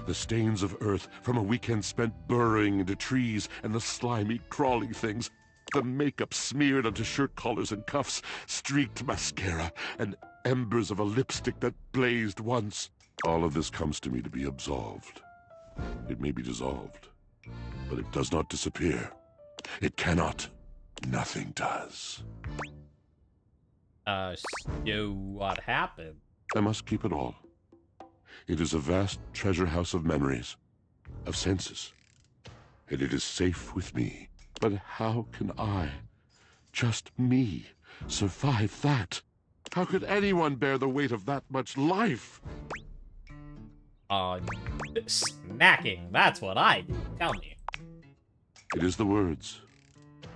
The stains of earth from a weekend spent burrowing into trees, and the slimy, crawling things. The makeup smeared onto shirt collars and cuffs, streaked mascara, and embers of a lipstick that blazed once. All of this comes to me to be absolved. It may be dissolved, but it does not disappear. It cannot. Nothing does. So what happened? I must keep it all. It is a vast treasure house of memories, of senses, and it is safe with me. But how can I, just me, survive that? How could anyone bear the weight of that much life? Snacking, that's what I do. Tell me. It is the words.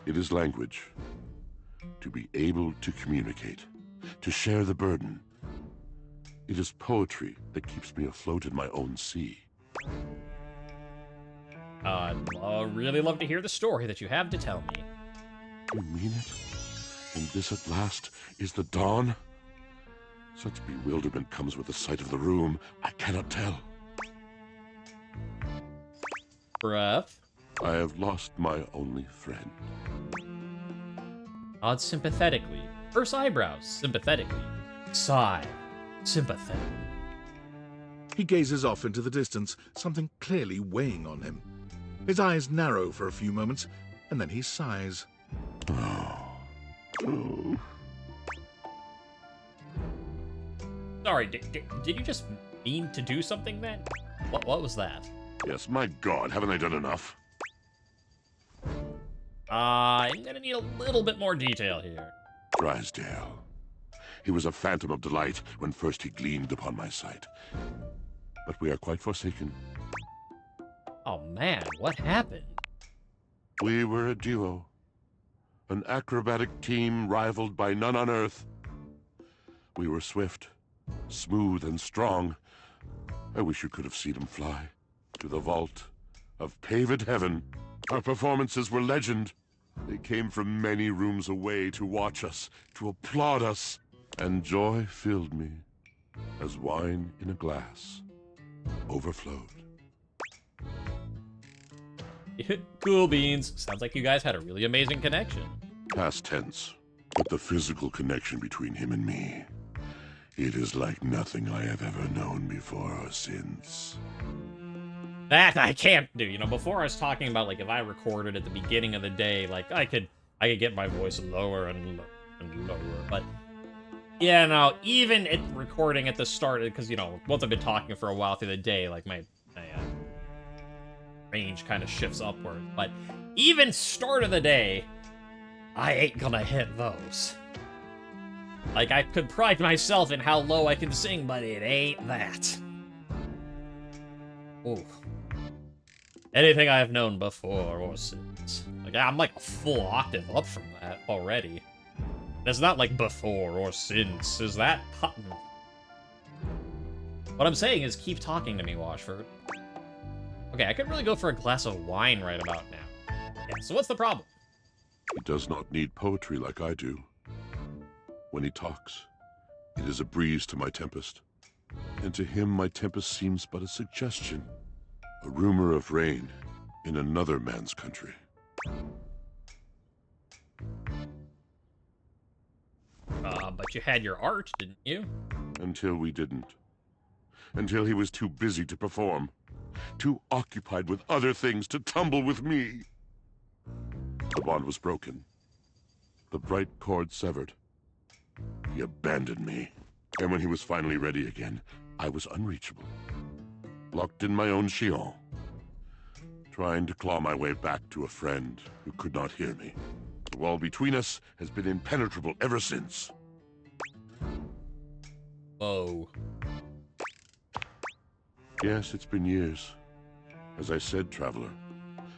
It is language. To be able to communicate, to share the burden. It is poetry that keeps me afloat in my own sea. I'd really love to hear the story that you have to tell me. You mean it? And this at last is the dawn? Such bewilderment comes with the sight of the room, I cannot tell. Breath. I have lost my only friend. Nod sympathetically. Purse eyebrows, sympathetically. Sigh, sympathetic. He gazes off into the distance, something clearly weighing on him. His eyes narrow for a few moments, and then he sighs. Sorry, did you just mean to do something then? What was that? Yes, my God, haven't I done enough? I'm gonna need a little bit more detail here. Drysdale. He was a phantom of delight when first he gleamed upon my sight. But we are quite forsaken. Oh man, what happened? We were a duo. An acrobatic team rivaled by none on Earth. We were swift, smooth, and strong. I wish you could have seen him fly to the vault of paved heaven. Our performances were legend. They came from many rooms away to watch us, to applaud us. And joy filled me as wine in a glass overflowed. Cool beans. Sounds like you guys had a really amazing connection. Past tense, but the physical connection between him and me, it is like nothing I have ever known before or since. That I can't do. You know, before I was talking about, like, if I recorded at the beginning of the day, like, I could get my voice lower and lower, but yeah, no, even at recording at the start, because, you know, once I've been talking for a while through the day, like, my range kind of shifts upward, but even start of the day, I ain't gonna hit those. Like, I could pride myself in how low I can sing, but it ain't that. Ooh. Anything I have known before or since. Like, I'm like a full octave up from that already. It's not like before or since. Is that... What I'm saying is keep talking to me, Washford. Okay, I could really go for a glass of wine right about now. Yeah, so what's the problem? He does not need poetry like I do. When he talks, it is a breeze to my tempest. And to him, my tempest seems but a suggestion. A rumor of rain in another man's country. But you had your art, didn't you? Until we didn't. Until he was too busy to perform. Too occupied with other things to tumble with me. The bond was broken. The bright cord severed. He abandoned me. And when he was finally ready again, I was unreachable. Locked in my own Sheol. Trying to claw my way back to a friend who could not hear me. The wall between us has been impenetrable ever since. Whoa. Yes, it's been years. As I said, traveler,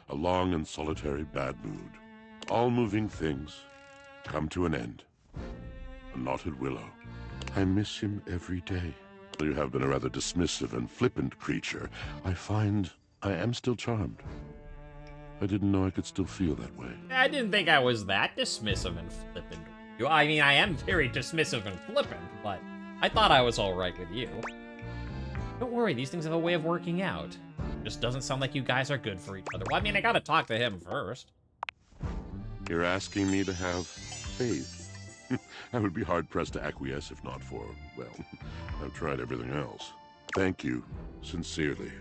a long and solitary bad mood. All moving things come to an end. A knotted willow. I miss him every day. Though you have been a rather dismissive and flippant creature, I find I am still charmed. I didn't know I could still feel that way. I didn't think I was that dismissive and flippant. I mean, I am very dismissive and flippant, but I thought I was alright with you. Don't worry, these things have a way of working out. Just doesn't sound like you guys are good for each other. Well, I mean, I gotta talk to him first. You're asking me to have faith. I would be hard-pressed to acquiesce if not for, well, I've tried everything else. Thank you, sincerely,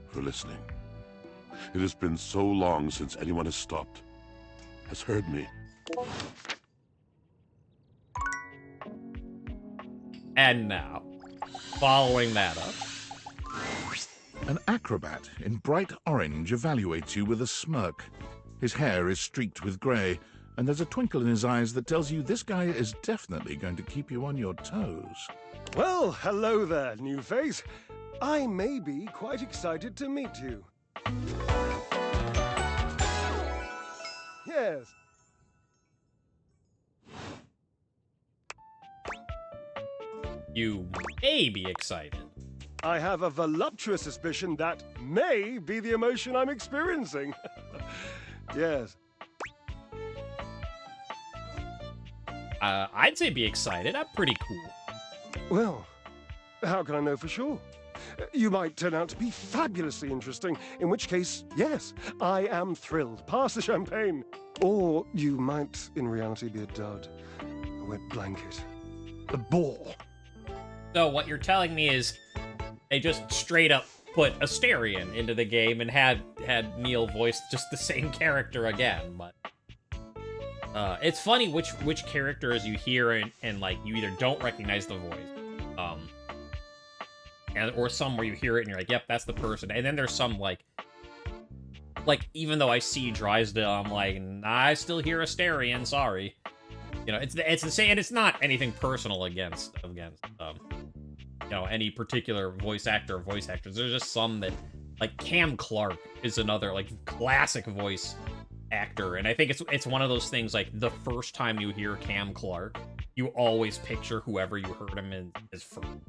for listening. It has been so long since anyone has stopped, has heard me. And now, following that up. An acrobat in bright orange evaluates you with a smirk. His hair is streaked with grey, and there's a twinkle in his eyes that tells you this guy is definitely going to keep you on your toes. Well, hello there, new face. I may be quite excited to meet you. Yes. You may be excited. I have a voluptuous suspicion that may be the emotion I'm experiencing. Yes. I'd say be excited. I'm pretty cool. Well, how can I know for sure? You might turn out to be fabulously interesting, in which case, yes, I am thrilled. Pass the champagne. Or you might, in reality, be a dud. A wet blanket. A bore. So what you're telling me is they just straight up put Asterion into the game and had Neil voice just the same character again, but it's funny which characters you hear and like you either don't recognize the voice, or some where you hear it and you're like, yep, that's the person, and then there's some like even though I see Drysdale, I'm like, nah, I still hear Asterion, sorry. You know, it's the same, and it's not anything personal against you know, any particular voice actor or voice actors. There's just some that Like Cam Clark is another like classic voice actor, and I think it's one of those things like the first time you hear Cam Clark, you always picture whoever you heard him in is from.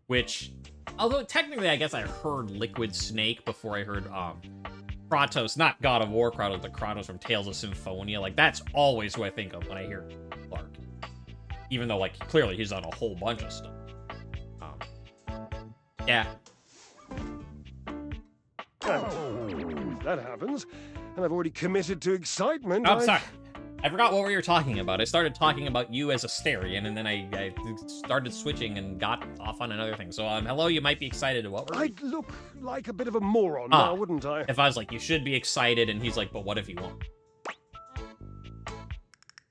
Which, although technically I guess I heard Liquid Snake before I heard Kratos, not God of War Kratos, but Kratos from Tales of Symphonia. Like that's always who I think of when I hear Clark. Even though like clearly he's done a whole bunch of stuff. Yeah. That happens, and I've already committed to excitement. Oh, sorry. I forgot what we were talking about. I started talking about you as Asterion, and then I started switching and got off on another thing. So, hello, you might be excited. What were we? I'd look like a bit of a moron now, wouldn't I? If I was like, you should be excited, and he's like, but what if you won't?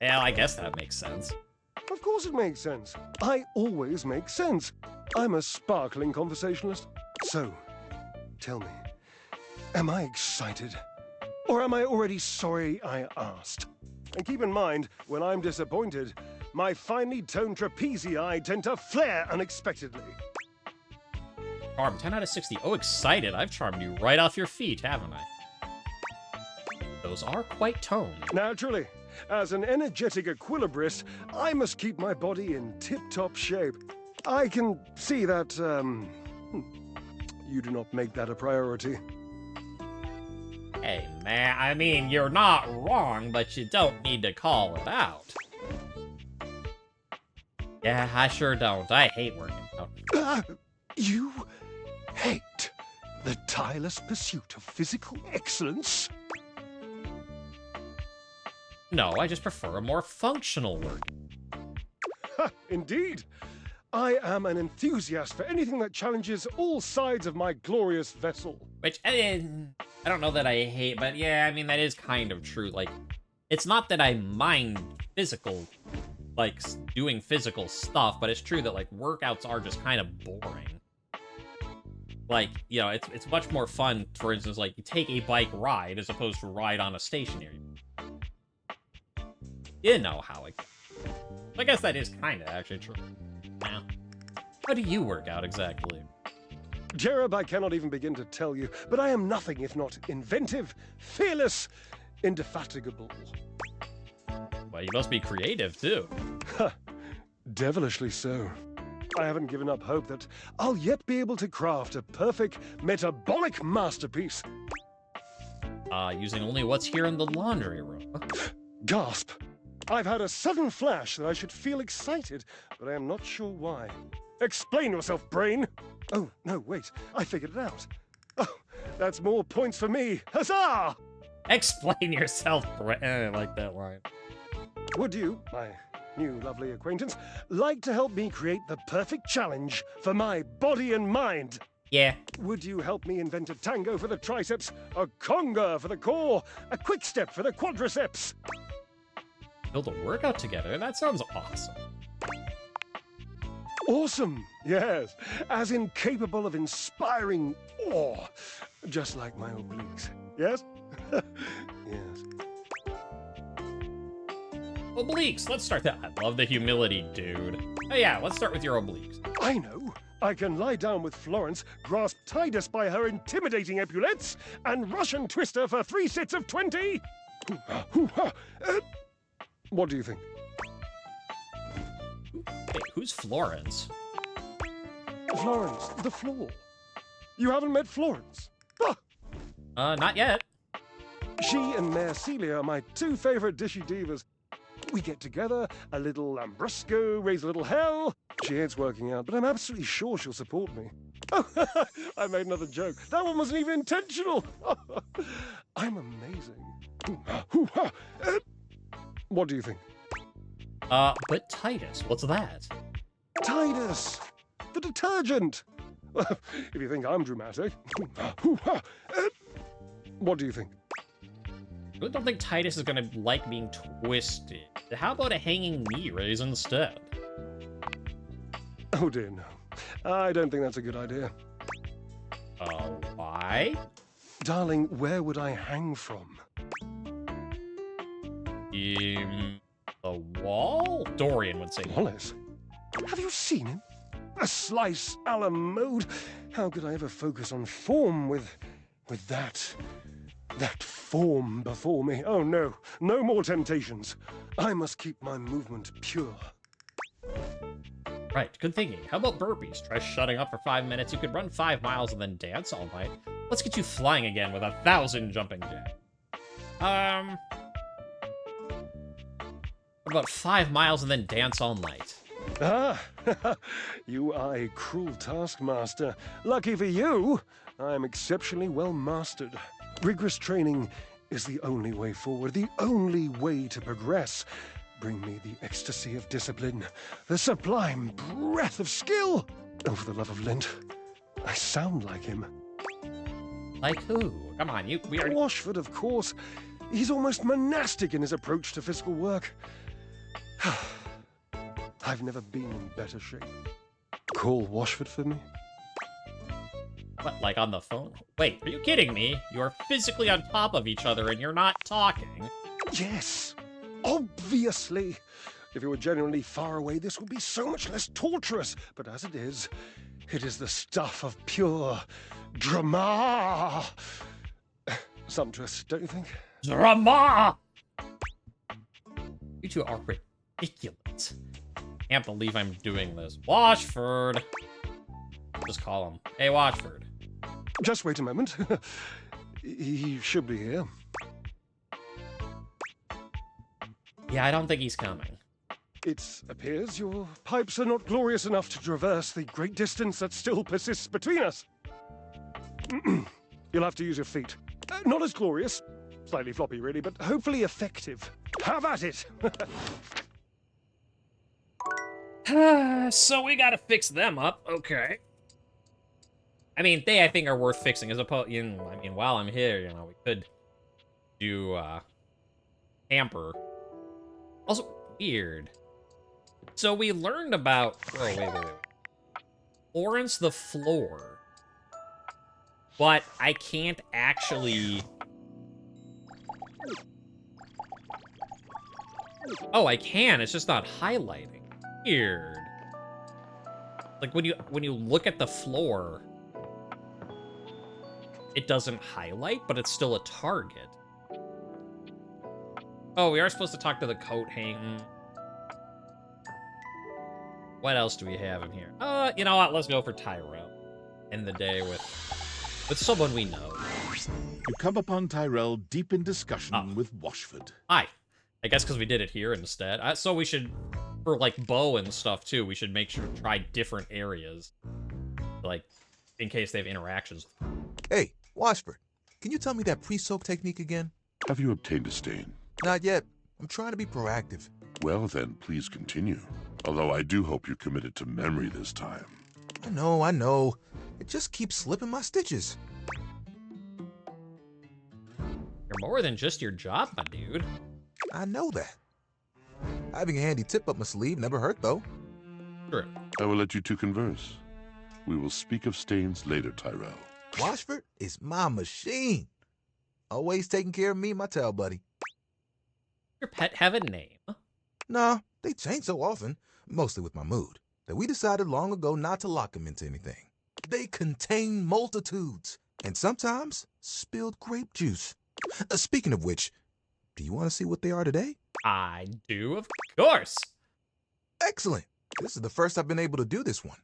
Yeah, I guess that makes sense. Of course it makes sense. I always make sense. I'm a sparkling conversationalist. So, tell me, am I excited? Or am I already sorry I asked? And keep in mind, when I'm disappointed, my finely toned trapezii tend to flare unexpectedly. Charm, 10 out of 60. Oh, excited. I've charmed you right off your feet, haven't I? Those are quite toned. Naturally. As an energetic equilibrist, I must keep my body in tip-top shape. I can see that, you do not make that a priority. Hey, man, I mean, you're not wrong, but you don't need to call it out. Yeah, I sure don't. I hate working out. You hate the tireless pursuit of physical excellence? No, I just prefer a more functional work. Indeed. I am an enthusiast for anything that challenges all sides of my glorious vessel. Which, I don't know that I hate, but yeah, I mean, that is kind of true. Like, it's not that I mind physical, like, doing physical stuff, but it's true that, like, workouts are just kind of boring. Like, you know, it's much more fun, for instance, like, you take a bike ride as opposed to ride on a stationary. You know how it goes. I guess that is kind of actually true. Now, how do you work out exactly? Jereb, I cannot even begin to tell you, but I am nothing if not inventive, fearless, indefatigable. Well, you must be creative, too. Devilishly so. I haven't given up hope that I'll yet be able to craft a perfect metabolic masterpiece. Using only what's here in the laundry room. Gasp! I've had a sudden flash that I should feel excited, but I am not sure why. Explain yourself, brain! Oh, no, wait. I figured it out. Oh, that's more points for me. Huzzah! Explain yourself, brain. I like that line. Would you, my new lovely acquaintance, like to help me create the perfect challenge for my body and mind? Yeah. Would you help me invent a tango for the triceps, a conga for the core, a quick step for the quadriceps? Build a workout together? That sounds awesome. Awesome, yes. As incapable of inspiring awe. Just like my obliques. Yes? Yes. Obliques, let's start that. I love the humility, dude. Oh yeah, let's start with your obliques. I know. I can lie down with Florence, grasp Titus by her intimidating epaulettes, and Russian twist her for 3 sets of 20. What do you think? Hey, who's Florence? Florence, the floor. You haven't met Florence? Not yet. She and Mare Celia are my 2 favorite dishy divas. We get together, a little lambrusco, raise a little hell. She hates working out, but I'm absolutely sure she'll support me. Oh, I made another joke. That one wasn't even intentional. I'm amazing. What do you think? But Titus, what's that? Titus, the detergent. If you think I'm dramatic. What do you think? I don't think Titus is gonna like being twisted. How about a hanging knee raise instead? Oh dear, no. I don't think that's a good idea. Why? Darling, where would I hang from? The wall? Dorian would say. Wallace, have you seen him? A slice a la mode. How could I ever focus on form with that form before me? Oh no, no more temptations. I must keep my movement pure. Right, good thinking. How about burpees? Try shutting up for 5 minutes. You could run 5 miles and then dance all night. Let's get you flying again with 1,000 jumping jacks. What about 5 miles and then dance all night? Ah, you are a cruel taskmaster. Lucky for you, I am exceptionally well mastered. Rigorous training is the only way forward, the only way to progress. Bring me the ecstasy of discipline, the sublime breath of skill. Oh, for the love of Lint, I sound like him. Like who? Come on, we already... Washford, of course. He's almost monastic in his approach to physical work. I've never been in better shape. Call Washford for me? What, like on the phone? Wait, are you kidding me? You're physically on top of each other and you're not talking. Yes, obviously. If you were genuinely far away, this would be so much less torturous. But as it is the stuff of pure drama. Sumptuous, don't you think? Drama! You two are ridiculous. Can't believe I'm doing this. Washford! Just call him. Hey, Washford. Just wait a moment. He should be here. Yeah, I don't think he's coming. It appears your pipes are not glorious enough to traverse the great distance that still persists between us. You'll have to use your feet. Not as glorious. Slightly floppy, really, but hopefully effective. Have at it! So we gotta fix them up. Okay. I mean, I think are worth fixing as opposed, I mean, while I'm here, we could do, hamper. Also, weird. So we learned about, oh, wait. Florence the floor. But I can't actually... Oh, I can, it's just not highlighting. Weird. Like, when you look at the floor... It doesn't highlight, but it's still a target. Oh, we are supposed to talk to the coat hanger. What else do we have in here? You know what? Let's go for Tyrell. End the day with someone we know. You come upon Tyrell deep in discussion with Washford. Hi. I guess because we did it here instead. So we should, for like Bo and stuff too, we should make sure to try different areas. Like, in case they have interactions. Hey, Washford, can you tell me that pre-soak technique again? Have you obtained a stain? Not yet. I'm trying to be proactive. Well then, please continue. Although I do hope you committed to memory this time. I know. It just keeps slipping my stitches. You're more than just your job, my dude. I know that. Having a handy tip up my sleeve never hurt, though. Sure. I will let you two converse. We will speak of stains later, Tyrell. Washford is my machine. Always taking care of me and my tail buddy. Your pet have a name? Nah, they change so often, mostly with my mood, that we decided long ago not to lock them into anything. They contain multitudes, and sometimes spilled grape juice. Speaking of which, do you want to see what they are today? I do, of course. Excellent. This is the first I've been able to do this one.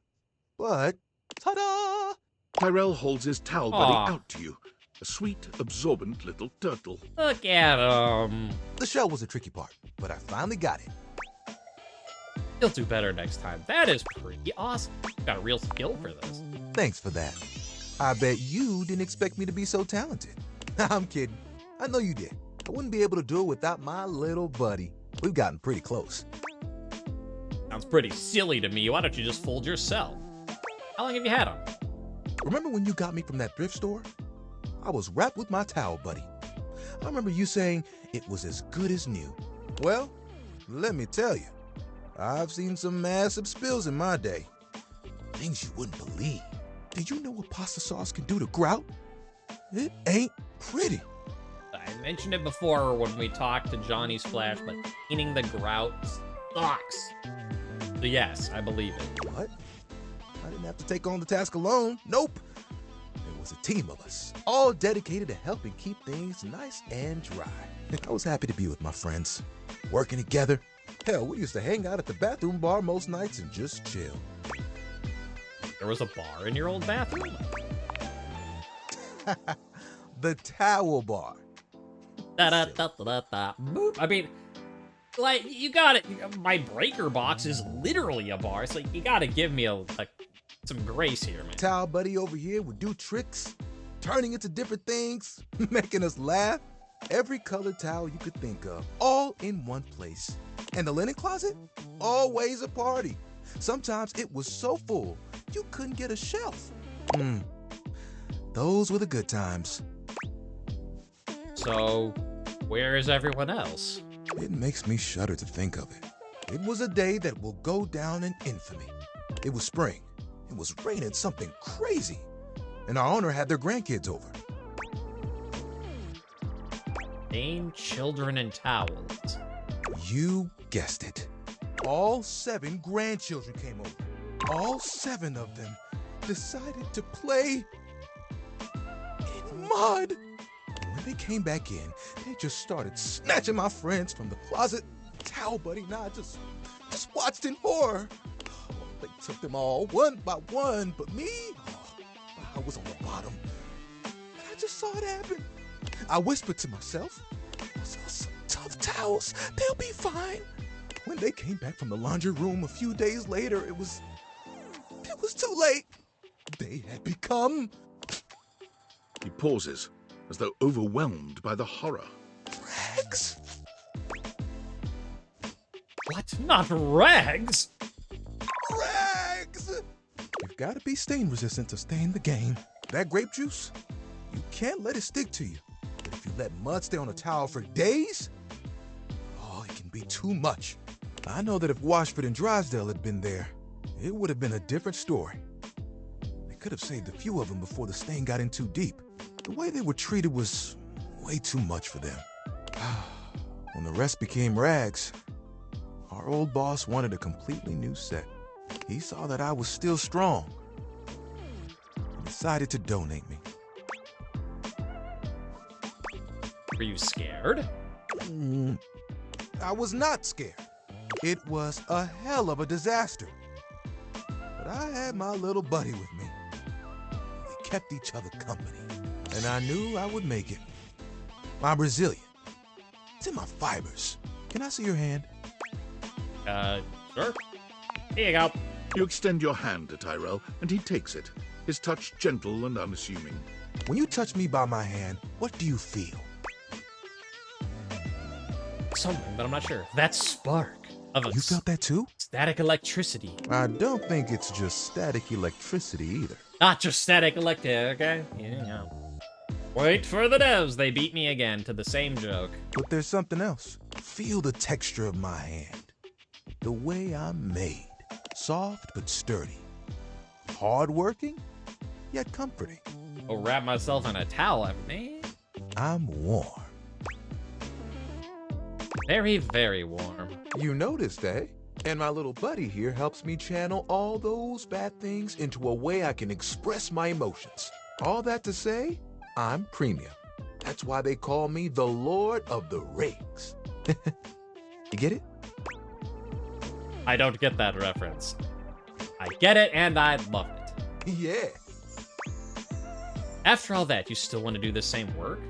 But, ta-da! Tyrell holds his towel buddy out to you. A sweet, absorbent little turtle. Look at him. The shell was a tricky part, but I finally got it. You'll do better next time. That is pretty awesome. You've got a real skill for this. Thanks for that. I bet you didn't expect me to be so talented. I'm kidding. I know you did. I wouldn't be able to do it without my little buddy. We've gotten pretty close. Sounds pretty silly to me. Why don't you just fold yourself? How long have you had him? Remember when you got me from that thrift store? I was wrapped with my towel buddy. I remember you saying it was as good as new. Well, let me tell you, I've seen some massive spills in my day. Things you wouldn't believe. Did you know what pasta sauce can do to grout? It ain't pretty. I mentioned it before when we talked to Johnny Splash, but cleaning the grout sucks. So yes, I believe it. What? I didn't have to take on the task alone. Nope. There was a team of us, all dedicated to helping keep things nice and dry. I was happy to be with my friends, working together. Hell, we used to hang out at the bathroom bar most nights and just chill. There was a bar in your old bathroom? The towel bar. Da-da-da-da-da-da. Boop. I mean, like, you got it. My breaker box is literally a bar. It's like, you gotta give me some grace here, man. Towel buddy over here would do tricks, turning into different things, making us laugh. Every colored towel you could think of, all in one place. And the linen closet? Always a party. Sometimes it was so full, you couldn't get a shelf. Those were the good times. So, where is everyone else? It makes me shudder to think of it. It was a day that will go down in infamy. It was spring. It was raining something crazy. And our owner had their grandkids over. Name children and towels. You guessed it. All 7 grandchildren came over. All 7 of them decided to play in mud. When they came back in, they just started snatching my friends from the closet. Towel buddy and I just watched in horror. They took them all one by one, but me, I was on the bottom. And I just saw it happen. I whispered to myself, some tough towels, they'll be fine. When they came back from the laundry room a few days later, it was too late. They had become... He pauses, as though overwhelmed by the horror. Rags? What? Not rags? Rags! You've got to be stain resistant to stay in the game. That grape juice, you can't let it stick to you. But if you let mud stay on a towel for days, oh, it can be too much. I know that if Washford and Drysdale had been there, it would have been a different story. They could have saved a few of them before the stain got in too deep. The way they were treated was way too much for them. When the rest became rags, our old boss wanted a completely new set. He saw that I was still strong and decided to donate me. Were you scared? I was not scared. It was a hell of a disaster. But I had my little buddy with me. We kept each other company. And I knew I would make it. I'm resilient. It's in my fibers. Can I see your hand? Sure. Here you go. You extend your hand to Tyrell, and he takes it, his touch gentle and unassuming. When you touch me by my hand, what do you feel? Something, but I'm not sure. That spark of a... You felt that too? Static electricity. I don't think it's just static electricity either. Not just static electricity, okay? Yeah. Wait for the devs. They beat me again to the same joke. But there's something else. Feel the texture of my hand. The way I'm made. Soft but sturdy. Hard-working, yet comforting. I'll wrap myself in a towel after me. I'm warm. Very, very warm. You noticed, eh? And my little buddy here helps me channel all those bad things into a way I can express my emotions. All that to say, I'm premium. That's why they call me the Lord of the Rings. You get it? I don't get that reference. I get it, and I love it. Yeah. After all that, you still want to do the same work?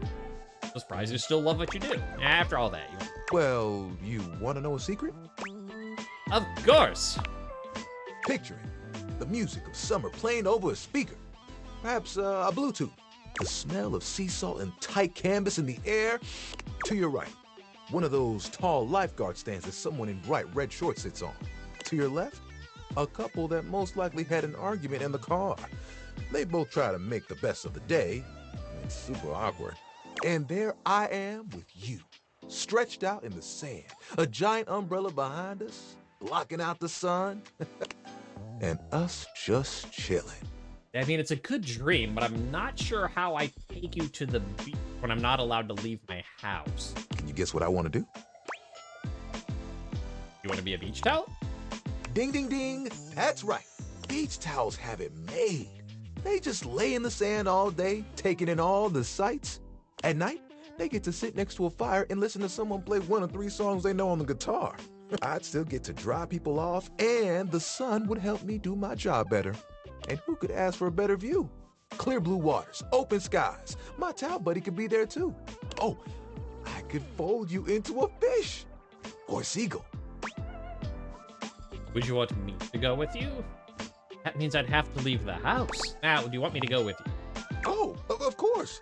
I'm surprised you still love what you do. After all that, you... Well, you want to know a secret? Of course. Picture it. The music of summer playing over a speaker. Perhaps a Bluetooth. The smell of sea salt and tight canvas in the air. To your right, one of those tall lifeguard stands that someone in bright red shorts sits on. To your left, a couple that most likely had an argument in the car. They both try to make the best of the day. It's super awkward. And there I am with you, stretched out in the sand, a giant umbrella behind us, blocking out the sun, and us just chilling. I mean, it's a good dream, but I'm not sure how I take you to the beach when I'm not allowed to leave my house. Can you guess what I want to do? You want to be a beach towel? Ding, ding, ding. That's right. beach towels have it made. They just lay in the sand all day, taking in all the sights. At night, they get to sit next to a fire and listen to someone play one of 3 songs they know on the guitar. I'd still get to dry people off, and the sun would help me do my job better. And who could ask for a better view? Clear blue waters, open skies. My towel buddy could be there too. Oh, I could fold you into a fish or a seagull. Would you want me to go with you? That means I'd have to leave the house. Now, do you want me to go with you? Oh, of course.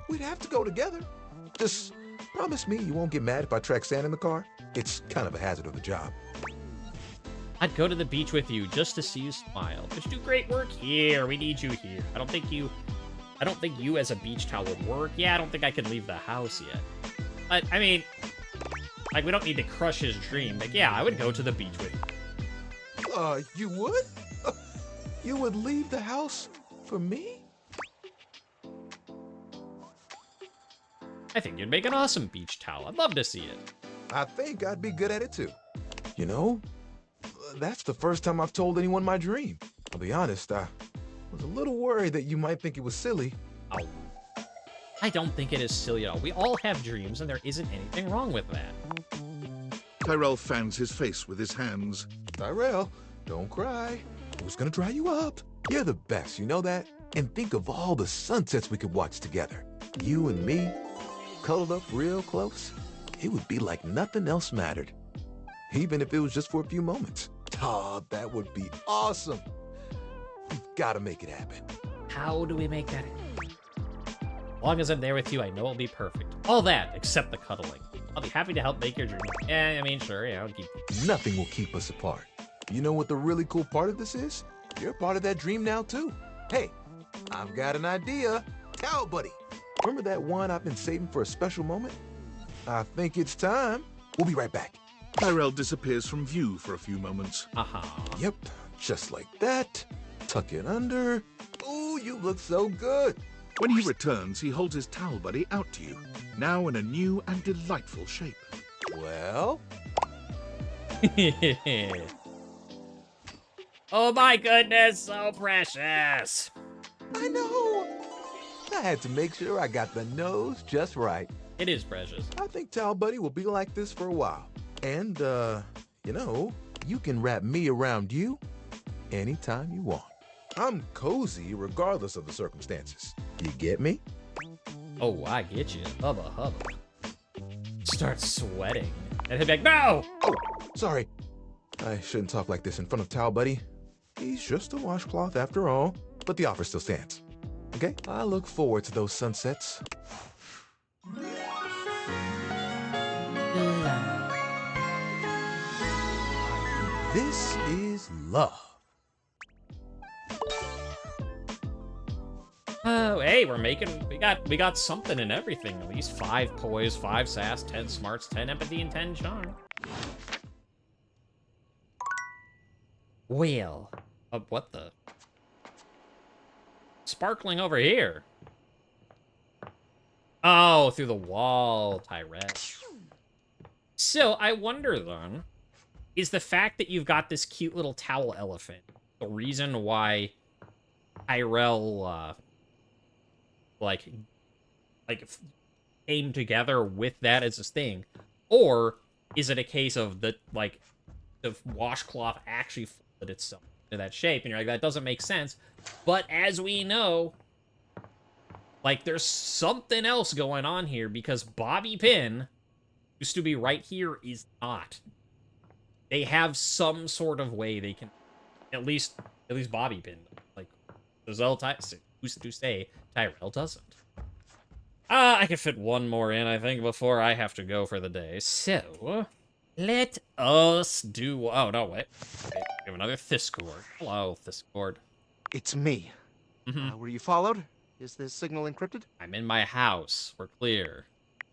We'd have to go together. Just promise me you won't get mad if I track sand in the car. It's kind of a hazard of the job. I'd go to the beach with you just to see you smile. But you do great work here. We need you here. I don't think you as a beach towel would work. Yeah, I don't think I can leave the house yet. But, I mean, like, we don't need to crush his dream. Like, yeah, I would go to the beach with you. You would? You would leave the house for me? I think you'd make an awesome beach towel. I'd love to see it. I think I'd be good at it too. You know, that's the first time I've told anyone my dream. I'll be honest, I was a little worried that you might think it was silly. Oh, I don't think it is silly at all. We all have dreams, and there isn't anything wrong with that. Tyrell fans his face with his hands. Tyrell, don't cry. Who's gonna dry you up? You're the best, you know that? And think of all the sunsets we could watch together. You and me, cuddled up real close. It would be like nothing else mattered. Even if it was just for a few moments. Oh, that would be awesome. We've gotta make it happen. How do we make that happen? As long as I'm there with you, I know it'll be perfect. All that, except the cuddling. I'll be happy to help make your dream. Yeah, I mean, sure, yeah, I'll keep... Nothing will keep us apart. You know what the really cool part of this is? You're part of that dream now, too. Hey, I've got an idea. Towel buddy. Remember that one I've been saving for a special moment? I think it's time. We'll be right back. Tyrell disappears from view for a few moments. Yep, just like that. Tuck it under. Ooh, you look so good. When he returns, he holds his towel buddy out to you, now in a new and delightful shape. Well? Oh my goodness, so precious. I know. I had to make sure I got the nose just right. It is precious. I think Towel Buddy will be like this for a while. And, you know, you can wrap me around you anytime you want. I'm cozy regardless of the circumstances. You get me? Oh, I get you. Hubba hubba. Start sweating. And he'd be like, no! Oh, sorry. I shouldn't talk like this in front of Towel Buddy. He's just a washcloth after all, but the offer still stands. Okay? I look forward to those sunsets. This is love. Oh, hey, we got something in everything. At least 5 poise, 5 sass, 10 smarts, 10 empathy, and 10 charm. Well, what the? Sparkling over here. Oh, through the wall, Tyrell. So, I wonder, then, is the fact that you've got this cute little towel elephant the reason why Tyrell, like came together with that as his thing? Or is it a case of the washcloth actually folded itself into that shape, and you're like, that doesn't make sense? But as we know, like, there's something else going on here, because Bobby Pin used to be right here, is not. They have some sort of way they can, at least Bobby Pin, like, who's to say Tyrell doesn't? I could fit one more in, I think, before I have to go for the day. So, let us do... Oh, no, wait. We have another Thiscord. Hello, Thiscord. It's me. Were you followed? Is this signal encrypted? I'm in my house. We're clear.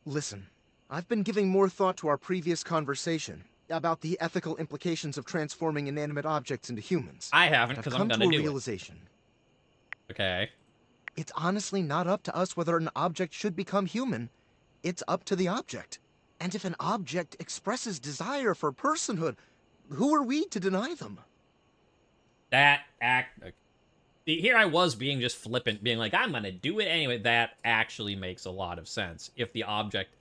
Listen, I've been giving more thought to our previous conversation about the ethical implications of transforming inanimate objects into humans. I haven't, because I'm gonna do it. Realization. Okay. It's honestly not up to us whether an object should become human. It's up to the object. And if an object expresses desire for personhood, who are we to deny them? That act... See, here I was being just flippant, being like, I'm gonna do it anyway. That actually makes a lot of sense. If the object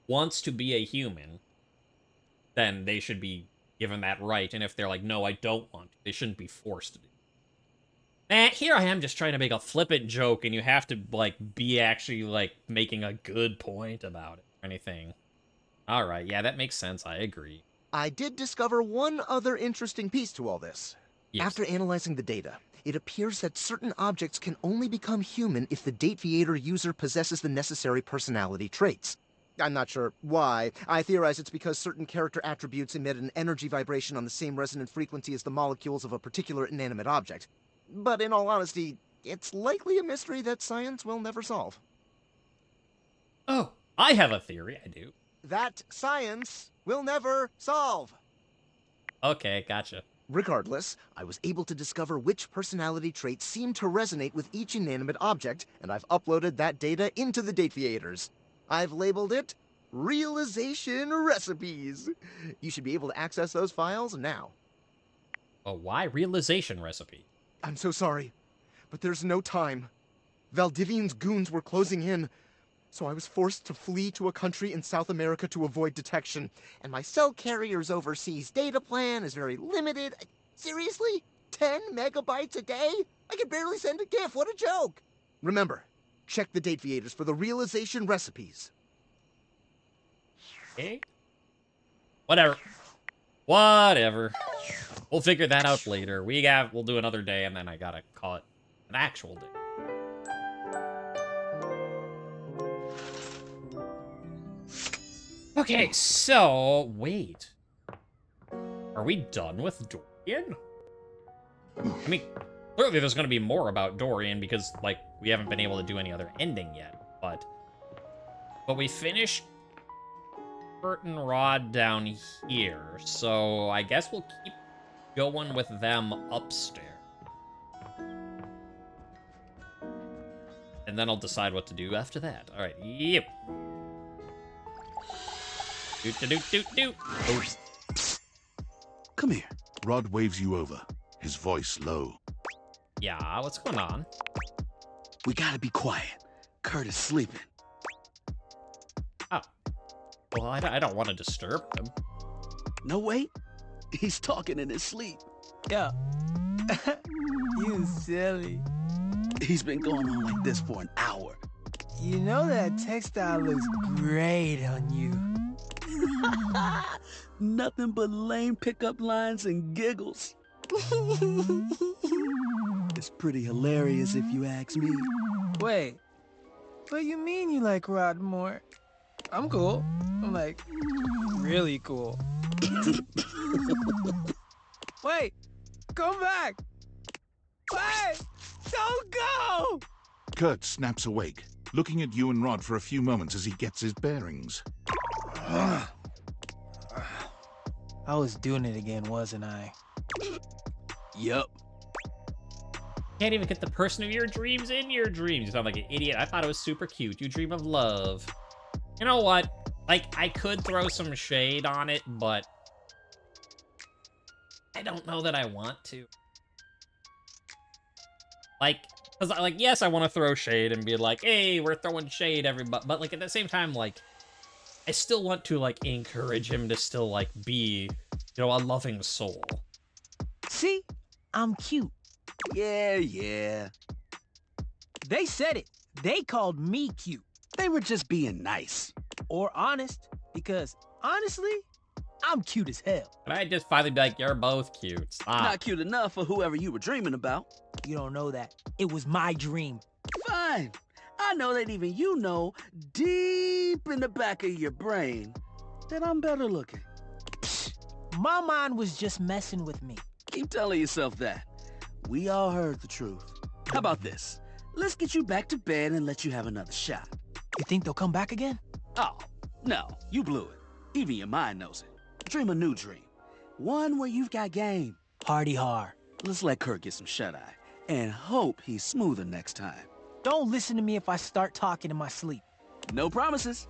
wants to be a human, then they should be given that right. And if they're like, no, I don't want to, they shouldn't be forced to do it. Here I am just trying to make a flippant joke, and you have to, like, be actually, like, making a good point about it or anything. Alright, yeah, that makes sense. I agree. I did discover one other interesting piece to all this. Yes. After analyzing the data, it appears that certain objects can only become human if the Dateviator user possesses the necessary personality traits. I'm not sure why. I theorize it's because certain character attributes emit an energy vibration on the same resonant frequency as the molecules of a particular inanimate object. But in all honesty, it's likely a mystery that science will never solve. Oh, I have a theory, I do. That science will never solve. Okay, gotcha. Regardless, I was able to discover which personality traits seem to resonate with each inanimate object, and I've uploaded that data into the Dateviators. I've labeled it Realization Recipes. You should be able to access those files now. Oh, why realization recipe? I'm so sorry, but there's no time. Valdivian's goons were closing in, so I was forced to flee to a country in South America to avoid detection. And my cell carrier's overseas data plan is very limited. Seriously? 10 megabytes a day? I can barely send a GIF. What a joke! Remember, check the Dateviators for the realization recipes. Okay. Whatever. Whatever. We'll figure that out later. We'll do another day, and then I gotta call it an actual day. Okay, so, wait. Are we done with Dorian? I mean, clearly there's gonna be more about Dorian because, like, we haven't been able to do any other ending yet, but we finished Curtin Rod down here, so I guess we'll keep going with them upstairs. And then I'll decide what to do after that. Alright, yep. Doot-a-doot-doot-doot. Oh. Come here. Rod waves you over, his voice low. Yeah, what's going on? We gotta be quiet. Kurt is sleeping. Oh. Well, I don't want to disturb him. No, wait. He's talking in his sleep. Yeah. You silly. He's been going on like this for an hour. You know that textile looks great on you. Nothing but lame pickup lines and giggles. It's pretty hilarious if you ask me. Wait, what you mean you like Rod more? I'm cool. I'm like, really cool. Wait, come back! Wait! Don't go! Kurt snaps awake, looking at you and Rod for a few moments as he gets his bearings. I was doing it again, wasn't I? Yup. Can't even get the person of your dreams in your dreams. You sound like an idiot. I thought it was super cute. You dream of love. You know what? Like, I could throw some shade on it, but I don't know that I want to. Like, because, like, yes, I want to throw shade and be like, hey, we're throwing shade, everybody. But, like, at the same time, like, I still want to, like, encourage him to still, like, be, you know, a loving soul. See? I'm cute. Yeah. They said it. They called me cute. They were just being nice. Or honest. Because, honestly, I'm cute as hell. And I just finally be like, you're both cute. Stop. Not cute enough for whoever you were dreaming about. You don't know that. It was my dream. Fine. I know that even you know, deep in the back of your brain, that I'm better looking. Psh, my mind was just messing with me. Keep telling yourself that. We all heard the truth. How about this? Let's get you back to bed and let you have another shot. You think they'll come back again? Oh, no. You blew it. Even your mind knows it. Dream a new dream. One where you've got game. Hardy har. Let's let Kurt get some shut-eye and hope he's smoother next time. Don't listen to me if I start talking in my sleep. No promises.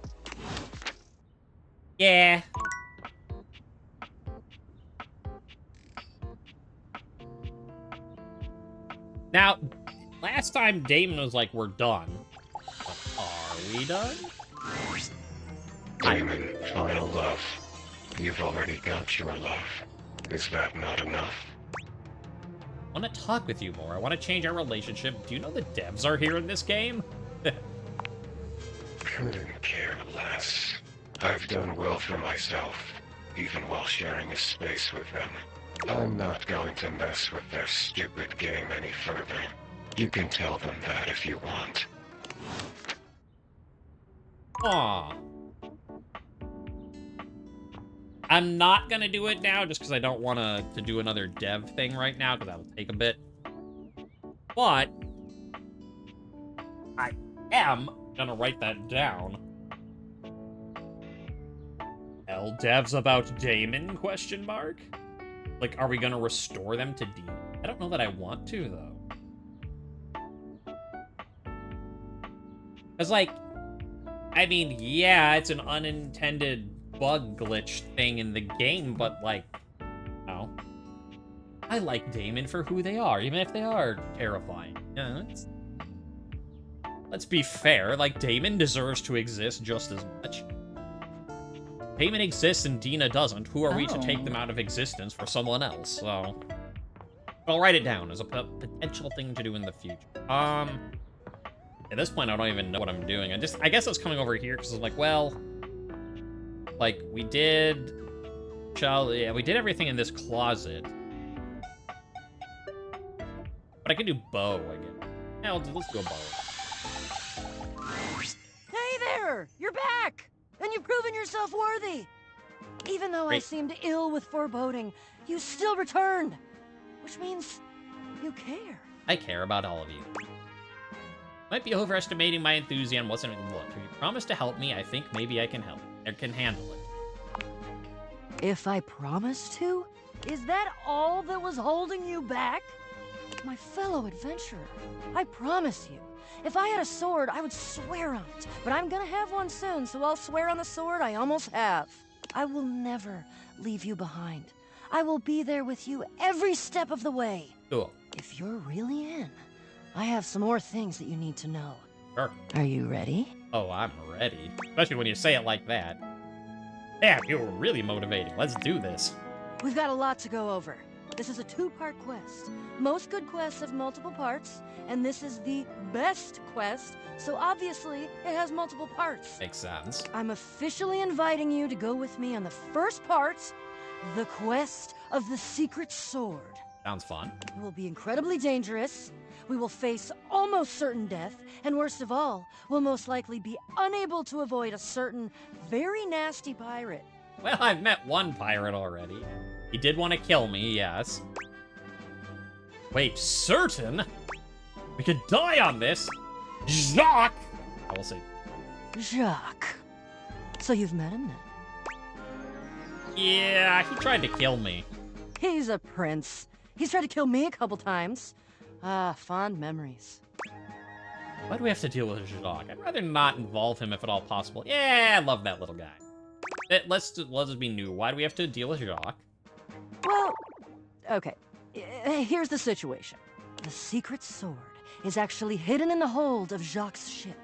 Yeah. Now, last time Daemon was like, we're done. But are we done? Daemon, final love. You've already got your love. Is that not enough? I want to talk with you more. I want to change our relationship. Do you know the devs are here in this game? Couldn't care less. I've done well for myself, even while sharing a space with them. I'm not going to mess with their stupid game any further. You can tell them that if you want. Aw. I'm not gonna do it now just because I don't want to do another dev thing right now because that'll take a bit. But I am gonna write that down. Tell devs about Daemon, question mark? Like, are we gonna restore them to Daemon? I don't know that I want to, though. Because, like, I mean, yeah, it's an unintended bug glitch thing in the game, but, like, no. I like Daemon for who they are, even if they are terrifying. Yeah, let's be fair, like, Daemon deserves to exist just as much. Daemon exists and Dina doesn't. Who are we to take them out of existence for someone else? So, I'll write it down as a potential thing to do in the future. At this point, I don't even know what I'm doing. I guess I was coming over here because I was like, well, like, we did everything in this closet. But I can do bow again. Yeah, let's go bow. Hey there! You're back! And you've proven yourself worthy! Even though I seemed ill with foreboding, you still returned. Which means you care. I care about all of you. Might be overestimating my enthusiasm. Look, if you promise to help me, I think maybe I can help. I can handle it. If I promised to? Is that all that was holding you back? My fellow adventurer, I promise you, if I had a sword, I would swear on it. But I'm gonna have one soon, so I'll swear on the sword I almost have. I will never leave you behind. I will be there with you every step of the way. Cool. If you're really in, I have some more things that you need to know. Sure. Are you ready? Oh, I'm ready. Especially when you say it like that. Damn, you were really motivating. Let's do this. We've got a lot to go over. This is a two-part quest. Most good quests have multiple parts, and this is the best quest, so obviously it has multiple parts. Makes sense. I'm officially inviting you to go with me on the first part, the quest of the secret sword. Sounds fun. It will be incredibly dangerous. We will face almost certain death, and worst of all, we'll most likely be unable to avoid a certain very nasty pirate. Well, I've met one pirate already. He did want to kill me, yes. Wait, certain? We could die on this? Jacques! I will say. Jacques. So you've met him then? Yeah, he tried to kill me. He's a prince. He's tried to kill me a couple times. Ah, fond memories. Why do we have to deal with Jacques? I'd rather not involve him if at all possible. Yeah, I love that little guy. Let's just be new. Why do we have to deal with Jacques? Well, okay. Here's the situation. The secret sword is actually hidden in the hold of Jacques' ship.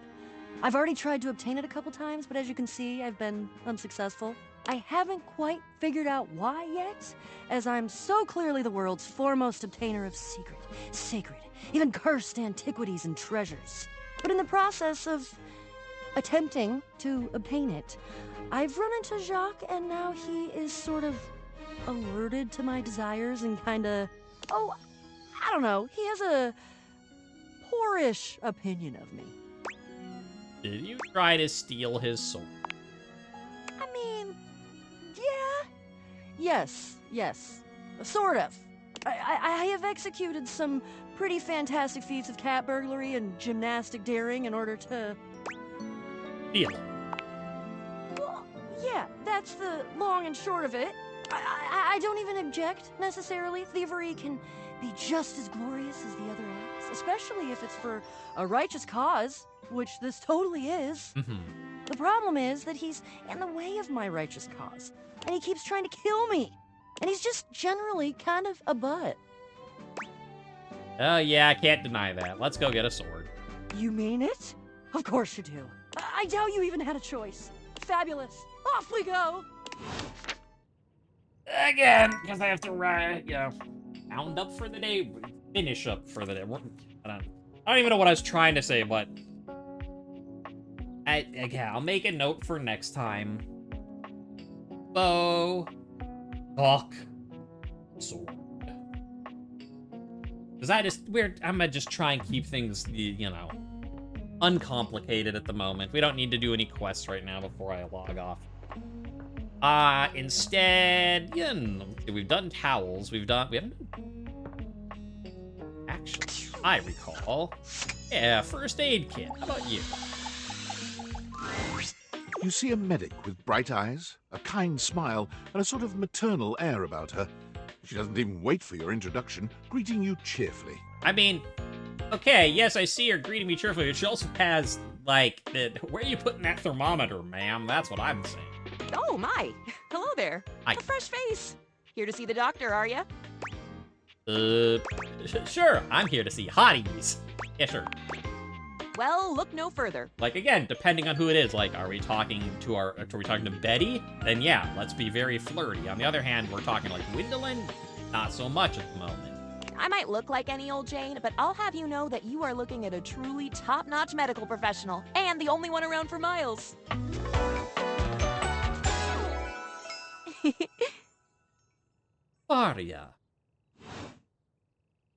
I've already tried to obtain it a couple times, but as you can see, I've been unsuccessful. I haven't quite figured out why yet, as I'm so clearly the world's foremost obtainer of secret, sacred, even cursed antiquities and treasures. But in the process of attempting to obtain it, I've run into Jacques, and now he is sort of alerted to my desires and kinda, oh, I don't know, he has a poorish opinion of me. Did you try to steal his sword? I mean, yeah. Yes, sort of. I have executed some pretty fantastic feats of cat burglary and gymnastic daring in order to... Steal. Well, yeah, that's the long and short of it. I don't even object, necessarily. Thievery can be just as glorious as the other acts, especially if it's for a righteous cause, which this totally is. The problem is that he's in the way of my righteous cause, and he keeps trying to kill me. And he's just generally kind of a butt. Oh, yeah, I can't deny that. Let's go get a sword. You mean it? Of course you do. I doubt you even had a choice. Fabulous. Off we go. Again, because I have to, round up for the day, finish up for the day. I don't even know what I was trying to say, but again, I'll make a note for next time. Bow, hawk, sword. Because I'm gonna just try and keep things, you know, uncomplicated at the moment. We don't need to do any quests right now before I log off. Instead, you know, we've done towels, we haven't actually, I recall. Yeah, first aid kit. How about you? You see a medic with bright eyes, a kind smile, and a sort of maternal air about her. She doesn't even wait for your introduction, greeting you cheerfully. I mean, okay, yes, I see her greeting me cheerfully, but she also has, like, where are you putting that thermometer, ma'am? That's what I'm saying. Oh, my. Hello there. Hi. A fresh face. Here to see the doctor, are ya? Sure, I'm here to see hotties. Yeah, sure. Well, look no further. Like, again, depending on who it is, like, are we talking to Betty? Then yeah, let's be very flirty. On the other hand, we're talking like Gwendolyn, not so much at the moment. I might look like any old Jane, but I'll have you know that you are looking at a truly top-notch medical professional, and the only one around for miles. Aria.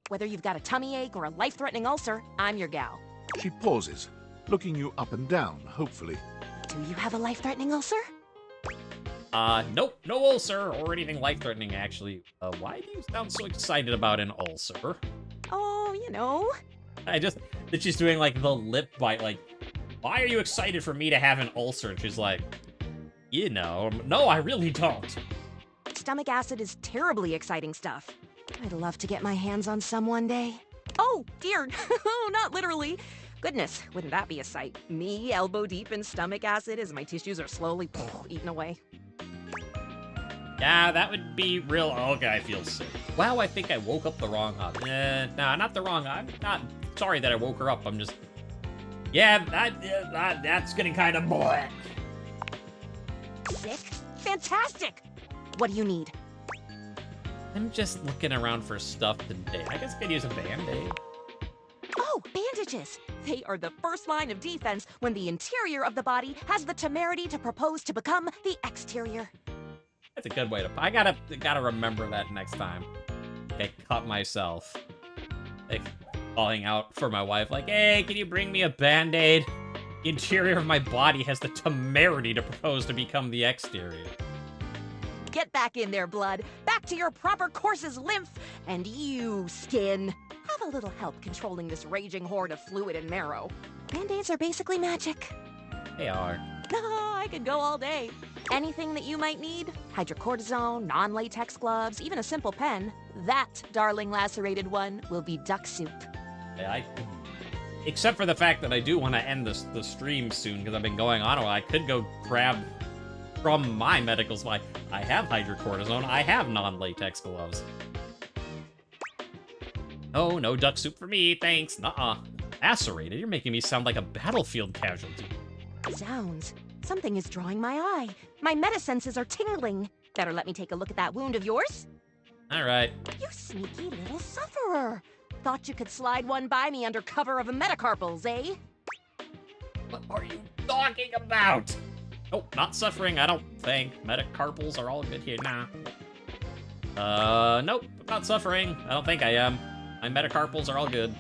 Whether you've got a tummy ache or a life-threatening ulcer, I'm your gal. She pauses, looking you up and down, hopefully. Do you have a life-threatening ulcer? Nope, no ulcer or anything life-threatening, actually. Why do you sound so excited about an ulcer? Oh, you know. That she's doing, like, the lip bite, like, why are you excited for me to have an ulcer? And she's like, you know, no, I really don't. Stomach acid is terribly exciting stuff. I'd love to get my hands on some one day. Oh, dear. Not literally. Goodness, wouldn't that be a sight? Me, elbow deep in stomach acid as my tissues are slowly eaten away. Yeah, that would be real. Oh, okay, I feel sick. Wow, I think I woke up the wrong nah, not the wrong. I'm not sorry that I woke her up. I'm just. Yeah, that's getting kind of boy. Sick? Fantastic! What do you need? I'm just looking around for stuff today. I guess I could use a band-aid. Oh, bandages! They are the first line of defense when the interior of the body has the temerity to propose to become the exterior. That's a good way to. I gotta remember that next time. Okay, cut myself. Like, calling out for my wife, like, hey, can you bring me a band-aid? The interior of my body has the temerity to propose to become the exterior. Get back in there, blood. Back to your proper course's lymph. And you, skin, have a little help controlling this raging horde of fluid and marrow. Band-aids are basically magic. They are. I could go all day. Anything that you might need, hydrocortisone, non-latex gloves, even a simple pen, that, darling lacerated one, will be duck soup. Except for the fact that I do want to end the stream soon, because I've been going on a while. I could go grab from my medical supply. I have hydrocortisone. I have non-latex gloves. Oh, no duck soup for me, thanks. Nuh-uh. Lacerated? You're making me sound like a battlefield casualty. Zounds. Something is drawing my eye. My metasenses are tingling. Better let me take a look at that wound of yours. All right. You sneaky little sufferer. Thought you could slide one by me under cover of a metacarpals, eh? What are you talking about? Nope, not suffering, I don't think. Metacarpals are all good here. Nah. Nope, not suffering. I don't think I am. My metacarpals are all good.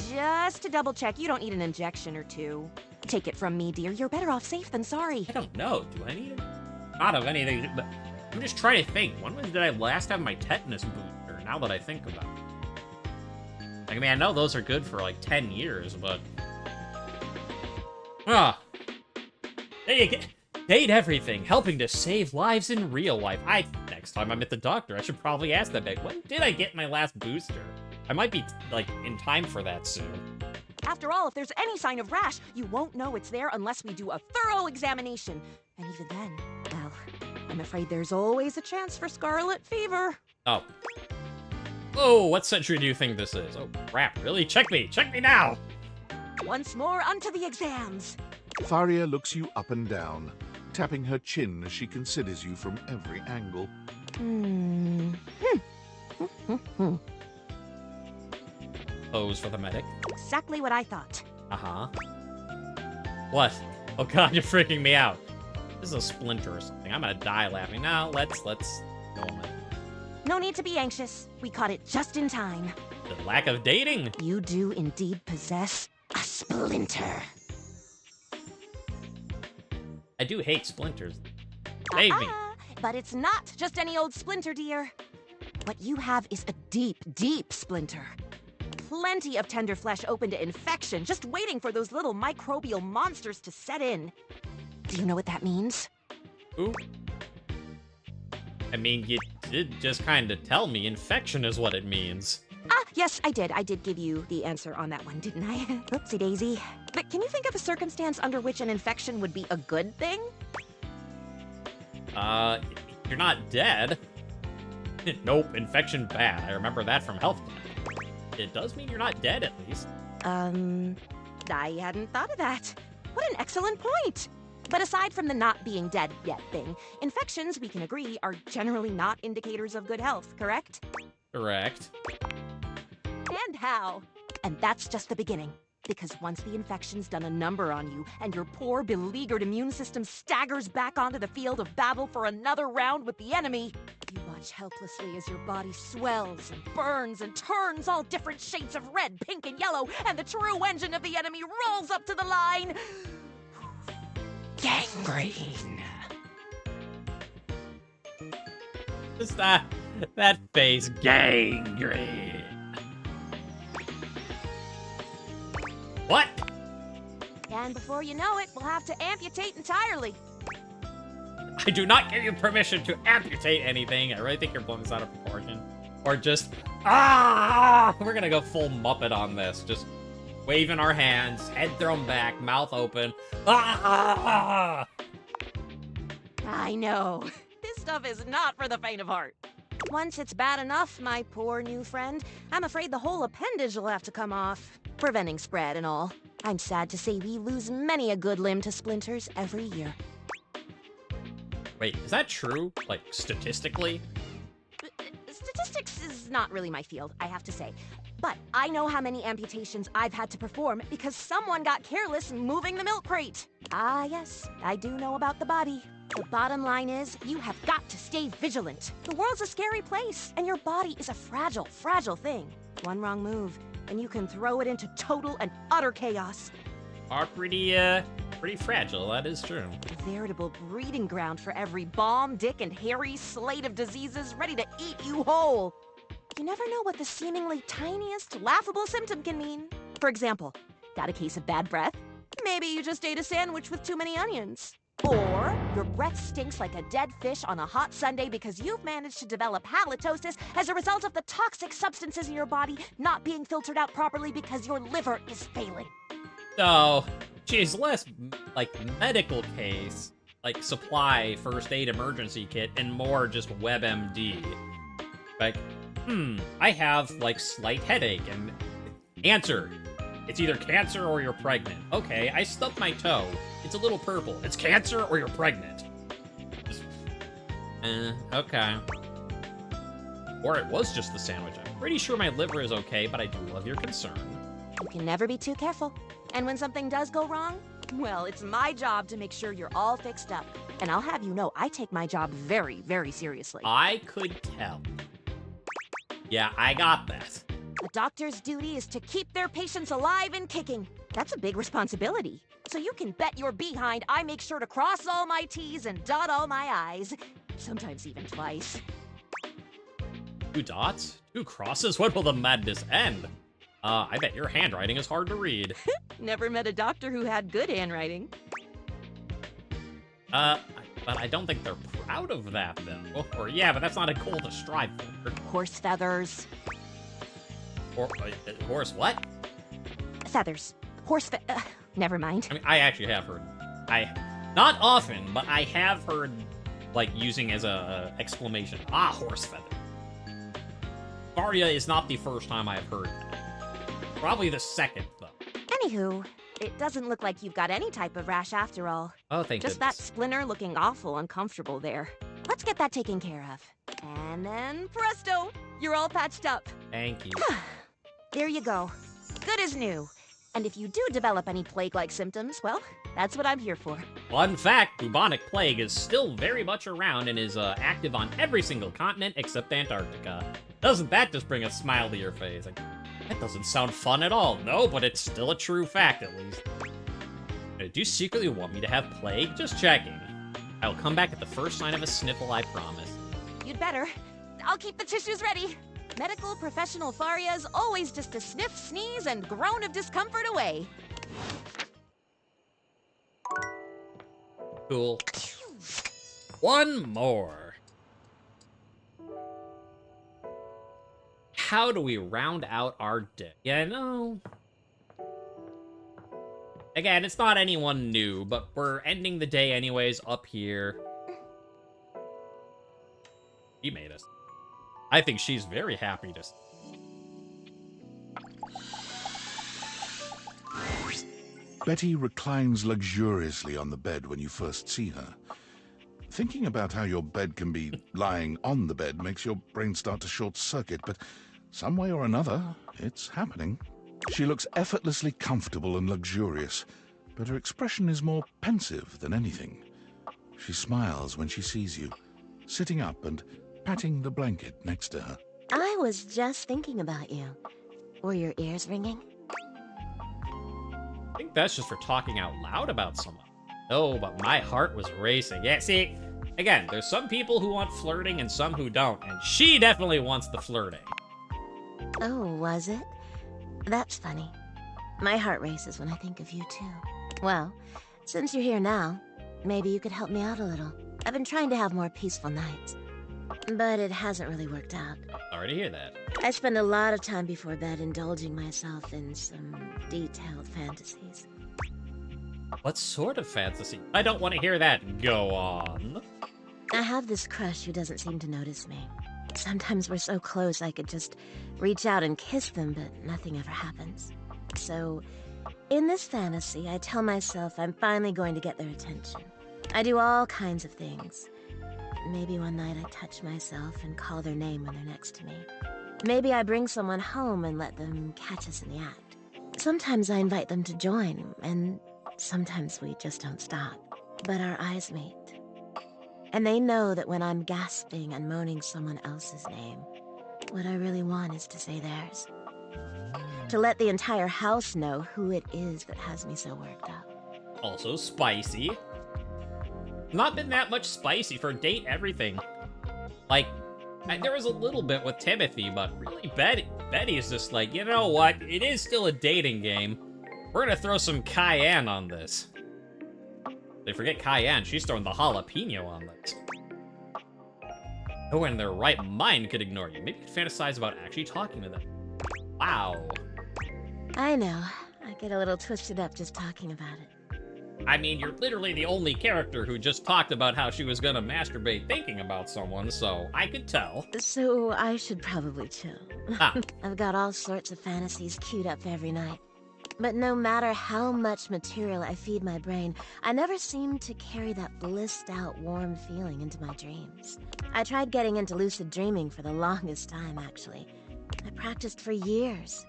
Just to double check, you don't need an injection or two. Take it from me, dear. You're better off safe than sorry. I don't know. Do I need it? Not of anything, but I'm just trying to think. When did I last have my tetanus booster? Now that I think about it. I mean, I know those are good for like 10 years, but... Date everything, helping to save lives in real life. Next time I'm at the doctor, I should probably ask that back. When did I get my last booster? I might be, like, in time for that soon. After all, if there's any sign of rash, you won't know it's there unless we do a thorough examination. And even then, well, I'm afraid there's always a chance for scarlet fever. Oh. Oh, what century do you think this is? Oh, crap, really? Check me! Check me now! Once more onto the exams. Faria looks you up and down, tapping her chin as she considers you from every angle. Pose for the medic. Exactly what I thought. Uh-huh. What? Oh god, you're freaking me out. This is a splinter or something. I'm gonna die laughing. Now, let's go on. No need to be anxious. We caught it just in time. The lack of dating. You do indeed possess a splinter. I do hate splinters. Save me. But it's not just any old splinter, dear. What you have is a deep, deep splinter. Plenty of tender flesh open to infection, just waiting for those little microbial monsters to set in. Do you know what that means? Ooh. I mean, you did just kind of tell me infection is what it means. Yes, I did. I did give you the answer on that one, didn't I? Oopsie daisy. But can you think of a circumstance under which an infection would be a good thing? You're not dead. Nope, infection bad. I remember that from health. It does mean you're not dead, at least. I hadn't thought of that. What an excellent point! But aside from the not being dead yet thing, infections, we can agree, are generally not indicators of good health, correct? Correct. And how? And that's just the beginning. Because once the infection's done a number on you, and your poor, beleaguered immune system staggers back onto the field of battle for another round with the enemy, you watch helplessly as your body swells and burns and turns all different shades of red, pink, and yellow, and the true engine of the enemy rolls up to the line. Gangrene. Just that face, gangrene. What? And before you know it, we'll have to amputate entirely. I do not give you permission to amputate anything. I really think you're blowing this out of proportion. Or just, we're gonna go full Muppet on this. Just waving our hands, head thrown back, mouth open. I know. This stuff is not for the faint of heart. Once it's bad enough, my poor new friend, I'm afraid the whole appendage will have to come off, preventing spread and all. I'm sad to say we lose many a good limb to splinters every year. Wait, is that true? Like, statistically? Statistics is not really my field, I have to say. But I know how many amputations I've had to perform because someone got careless moving the milk crate. Ah, yes, I do know about the body. The bottom line is, you have got to stay vigilant. The world's a scary place, and your body is a fragile, fragile thing. One wrong move, and you can throw it into total and utter chaos. Are pretty fragile, that is true. A veritable breeding ground for every bomb, dick, and hairy slate of diseases ready to eat you whole. You never know what the seemingly tiniest, laughable symptom can mean. For example, got a case of bad breath? Maybe you just ate a sandwich with too many onions. Or your breath stinks like a dead fish on a hot Sunday because you've managed to develop halitosis as a result of the toxic substances in your body not being filtered out properly because your liver is failing. So, geez, less, like, medical case, like, supply, first aid emergency kit, and more just WebMD. Like, I have, like, slight headache, and answer. It's either cancer or you're pregnant. Okay, I stubbed my toe. It's a little purple. It's cancer or you're pregnant. Just, okay. Or it was just the sandwich. I'm pretty sure my liver is okay, but I do love your concern. You can never be too careful. And when something does go wrong, well, it's my job to make sure you're all fixed up. And I'll have you know, I take my job very, very seriously. I could tell. Yeah, I got that. A doctor's duty is to keep their patients alive and kicking. That's a big responsibility. So you can bet your behind I make sure to cross all my T's and dot all my I's. Sometimes even twice. 2 dots? 2 crosses? When will the madness end? I bet your handwriting is hard to read. Never met a doctor who had good handwriting. But I don't think they're proud of that, though. Or yeah, but that's not a goal to strive for. Horse feathers. Horse what? Feathers. Never mind. I mean, I actually have heard. Not often, but I have heard, like, using as a exclamation. Ah, horse feather. Faria is not the first time I've heard that. Probably the second, though. Anywho, it doesn't look like you've got any type of rash after all. Oh, thank Just goodness. that splinter looking awful uncomfortable there. Let's get that taken care of. And then presto, you're all patched up. Thank you. There you go. Good as new. And if you do develop any plague-like symptoms, well, that's what I'm here for. Fun fact, bubonic plague is still very much around and is active on every single continent except Antarctica. Doesn't that just bring a smile to your face? Like, that doesn't sound fun at all. No, but it's still a true fact, at least. Do you secretly want me to have plague? Just checking. I will come back at the first sign of a sniffle, I promise. You'd better. I'll keep the tissues ready. Medical professional Faria's always just a sniff, sneeze, and groan of discomfort away. Cool. One more. How do we round out our day? Yeah, no. Again, it's not anyone new, but we're ending the day anyways up here. He made us. I think she's very happy to... Betty reclines luxuriously on the bed when you first see her. Thinking about how your bed can be lying on the bed makes your brain start to short-circuit, but some way or another, it's happening. She looks effortlessly comfortable and luxurious, but her expression is more pensive than anything. She smiles when she sees you, sitting up and patting the blanket next to her. I was just thinking about you. Were your ears ringing? I think that's just for talking out loud about someone. No, but my heart was racing. Yeah, see, again, there's some people who want flirting and some who don't, and she definitely wants the flirting. Oh, was it? That's funny. My heart races when I think of you, too. Well, since you're here now, maybe you could help me out a little. I've been trying to have more peaceful nights, but it hasn't really worked out. Sorry to hear that. I spend a lot of time before bed indulging myself in some detailed fantasies. What sort of fantasy? I don't want to hear that. Go on. I have this crush who doesn't seem to notice me. Sometimes we're so close I could just reach out and kiss them, but nothing ever happens. So, in this fantasy, I tell myself I'm finally going to get their attention. I do all kinds of things. Maybe one night I touch myself and call their name when they're next to me. Maybe I bring someone home and let them catch us in the act. Sometimes I invite them to join, and sometimes we just don't stop. But our eyes meet. And they know that when I'm gasping and moaning someone else's name, what I really want is to say theirs. To let the entire house know who it is that has me so worked up. Also spicy. Not been that much spicy for date everything. Like, there was a little bit with Timothy, but really Betty is just like, you know what? It is still a dating game. We're gonna throw some cayenne on this. They forget cayenne, she's throwing the jalapeno on this. No one in their right mind could ignore you. Maybe you could fantasize about actually talking to them. Wow. I know. I get a little twisted up just talking about it. I mean, you're literally the only character who just talked about how she was gonna masturbate thinking about someone, so I could tell. So I should probably chill. Ah. I've got all sorts of fantasies queued up every night. But no matter how much material I feed my brain, I never seem to carry that blissed-out, warm feeling into my dreams. I tried getting into lucid dreaming for the longest time, actually. I practiced for years.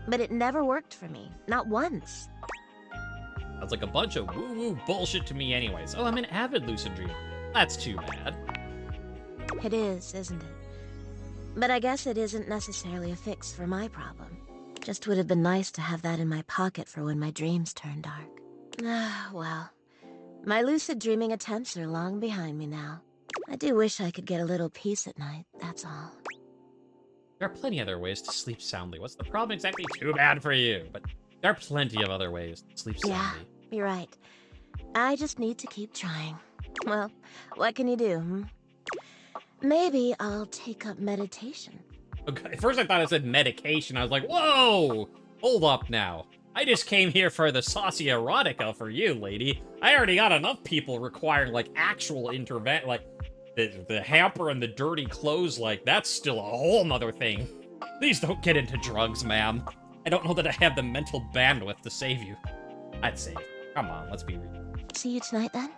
But it never worked for me. Not once. Sounds like a bunch of woo-woo bullshit to me anyways. Oh, I'm an avid lucid dreamer. That's too bad. It is, isn't it? But I guess it isn't necessarily a fix for my problem. Just would have been nice to have that in my pocket for when my dreams turn dark. Ah, well. My lucid dreaming attempts are long behind me now. I do wish I could get a little peace at night, that's all. There are plenty other ways to sleep soundly. What's the problem exactly? Too bad for you, but there are plenty of other ways to sleep soundly. Yeah, you're right. I just need to keep trying. Well, what can you do, hmm? Maybe I'll take up meditation. Okay, at first I thought it said medication. I was like, whoa! Hold up now. I just came here for the saucy erotica for you, lady. I already got enough people requiring, like, actual intervention. Like, the hamper and the dirty clothes, like, that's still a whole nother thing. Please don't get into drugs, ma'am. I don't know that I have the mental bandwidth to save you. I'd say, come on, let's be real. See you tonight, then?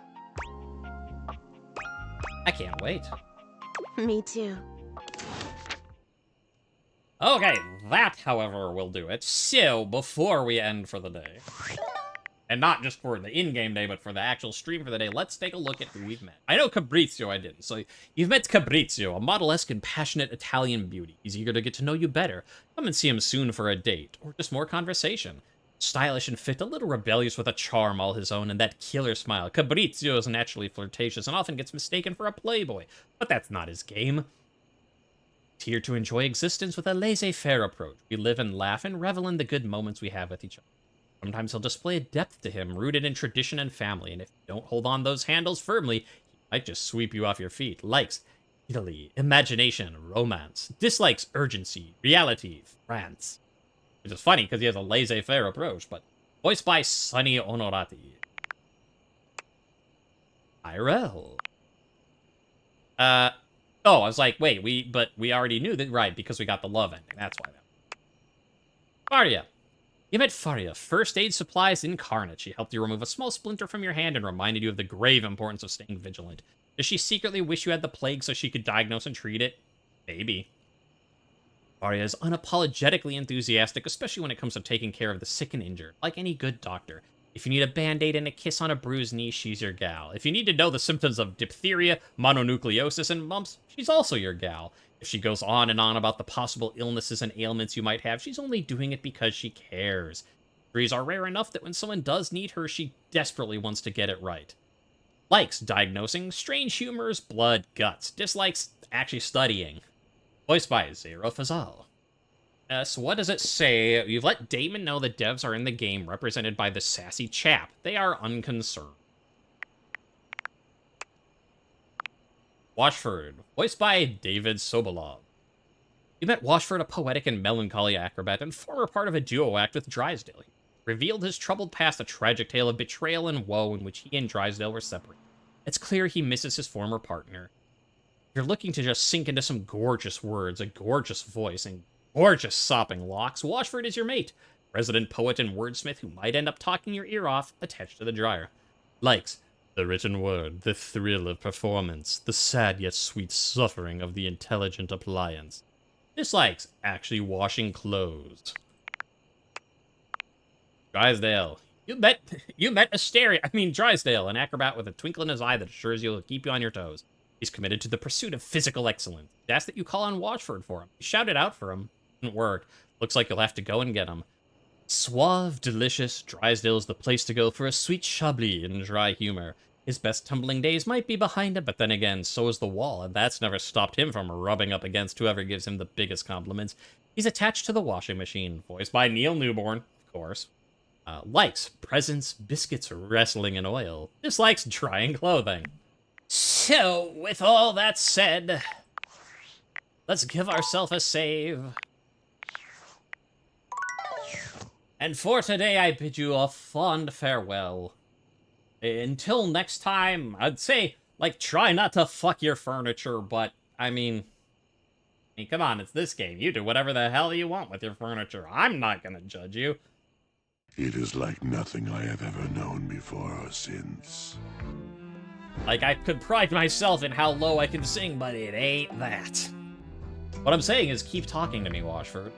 I can't wait. Me too. Okay, that, however, will do it. So, before we end for the day, and not just for the in-game day, but for the actual stream for the day, let's take a look at who we've met. I know Cabrizio I didn't, so you've met Cabrizio, a model-esque and passionate Italian beauty. He's eager to get to know you better. Come and see him soon for a date, or just more conversation. Stylish and fit, a little rebellious with a charm all his own and that killer smile. Cabrizio is naturally flirtatious and often gets mistaken for a playboy, but that's not his game. He's here to enjoy existence with a laissez-faire approach. We live and laugh and revel in the good moments we have with each other. Sometimes he'll display a depth to him rooted in tradition and family, and if you don't hold on those handles firmly, he might just sweep you off your feet. Likes Italy, imagination, romance. Dislikes urgency, reality, France. Which is funny, because he has a laissez-faire approach, but voiced by Sonny Onorati. Irel. Oh, I was like, wait, we already knew that, right, because we got the love ending, that's why. Faria. You met Faria, first aid supplies incarnate. She helped you remove a small splinter from your hand and reminded you of the grave importance of staying vigilant. Does she secretly wish you had the plague so she could diagnose and treat it? Maybe. Faria is unapologetically enthusiastic, especially when it comes to taking care of the sick and injured, like any good doctor. If you need a band-aid and a kiss on a bruised knee, she's your gal. If you need to know the symptoms of diphtheria, mononucleosis, and mumps, she's also your gal. If she goes on and on about the possible illnesses and ailments you might have, she's only doing it because she cares. Injuries are rare enough that when someone does need her, she desperately wants to get it right. Likes diagnosing strange humors, blood, guts. Dislikes actually studying. Voiced by Zero Fazal. So what does it say? You've let Daemon know the devs are in the game, represented by the sassy chap. They are unconcerned. Washford, voiced by David Sobolov. You met Washford, a poetic and melancholy acrobat, and former part of a duo act with Drysdale. He revealed his troubled past, a tragic tale of betrayal and woe in which he and Drysdale were separated. It's clear he misses his former partner. If you're looking to just sink into some gorgeous words, a gorgeous voice, and gorgeous sopping locks, Washford is your mate. Resident poet and wordsmith who might end up talking your ear off, attached to the dryer. Likes the written word, the thrill of performance, the sad yet sweet suffering of the intelligent appliance. Dislikes actually washing clothes. Drysdale. You met Drysdale, an acrobat with a twinkle in his eye that assures you'll keep you on your toes. He's committed to the pursuit of physical excellence. He asked that you call on Washford for him. You shouted out for him. Didn't work. Looks like you'll have to go and get him. Suave, delicious, Drysdale's the place to go for a sweet chablis and dry humor. His best tumbling days might be behind him, but then again, so is the wall, and that's never stopped him from rubbing up against whoever gives him the biggest compliments. He's attached to the washing machine, voiced by Neil Newborn, of course. Likes presents, biscuits, wrestling, and oil. Dislikes drying clothing. So, with all that said, let's give ourselves a save. And for today, I bid you a fond farewell. Until next time, I'd say, like, try not to fuck your furniture, but, I mean, come on, it's this game. You do whatever the hell you want with your furniture. I'm not gonna judge you. It is like nothing I have ever known before or since. Like, I could pride myself in how low I can sing, but it ain't that. What I'm saying is keep talking to me, Washford.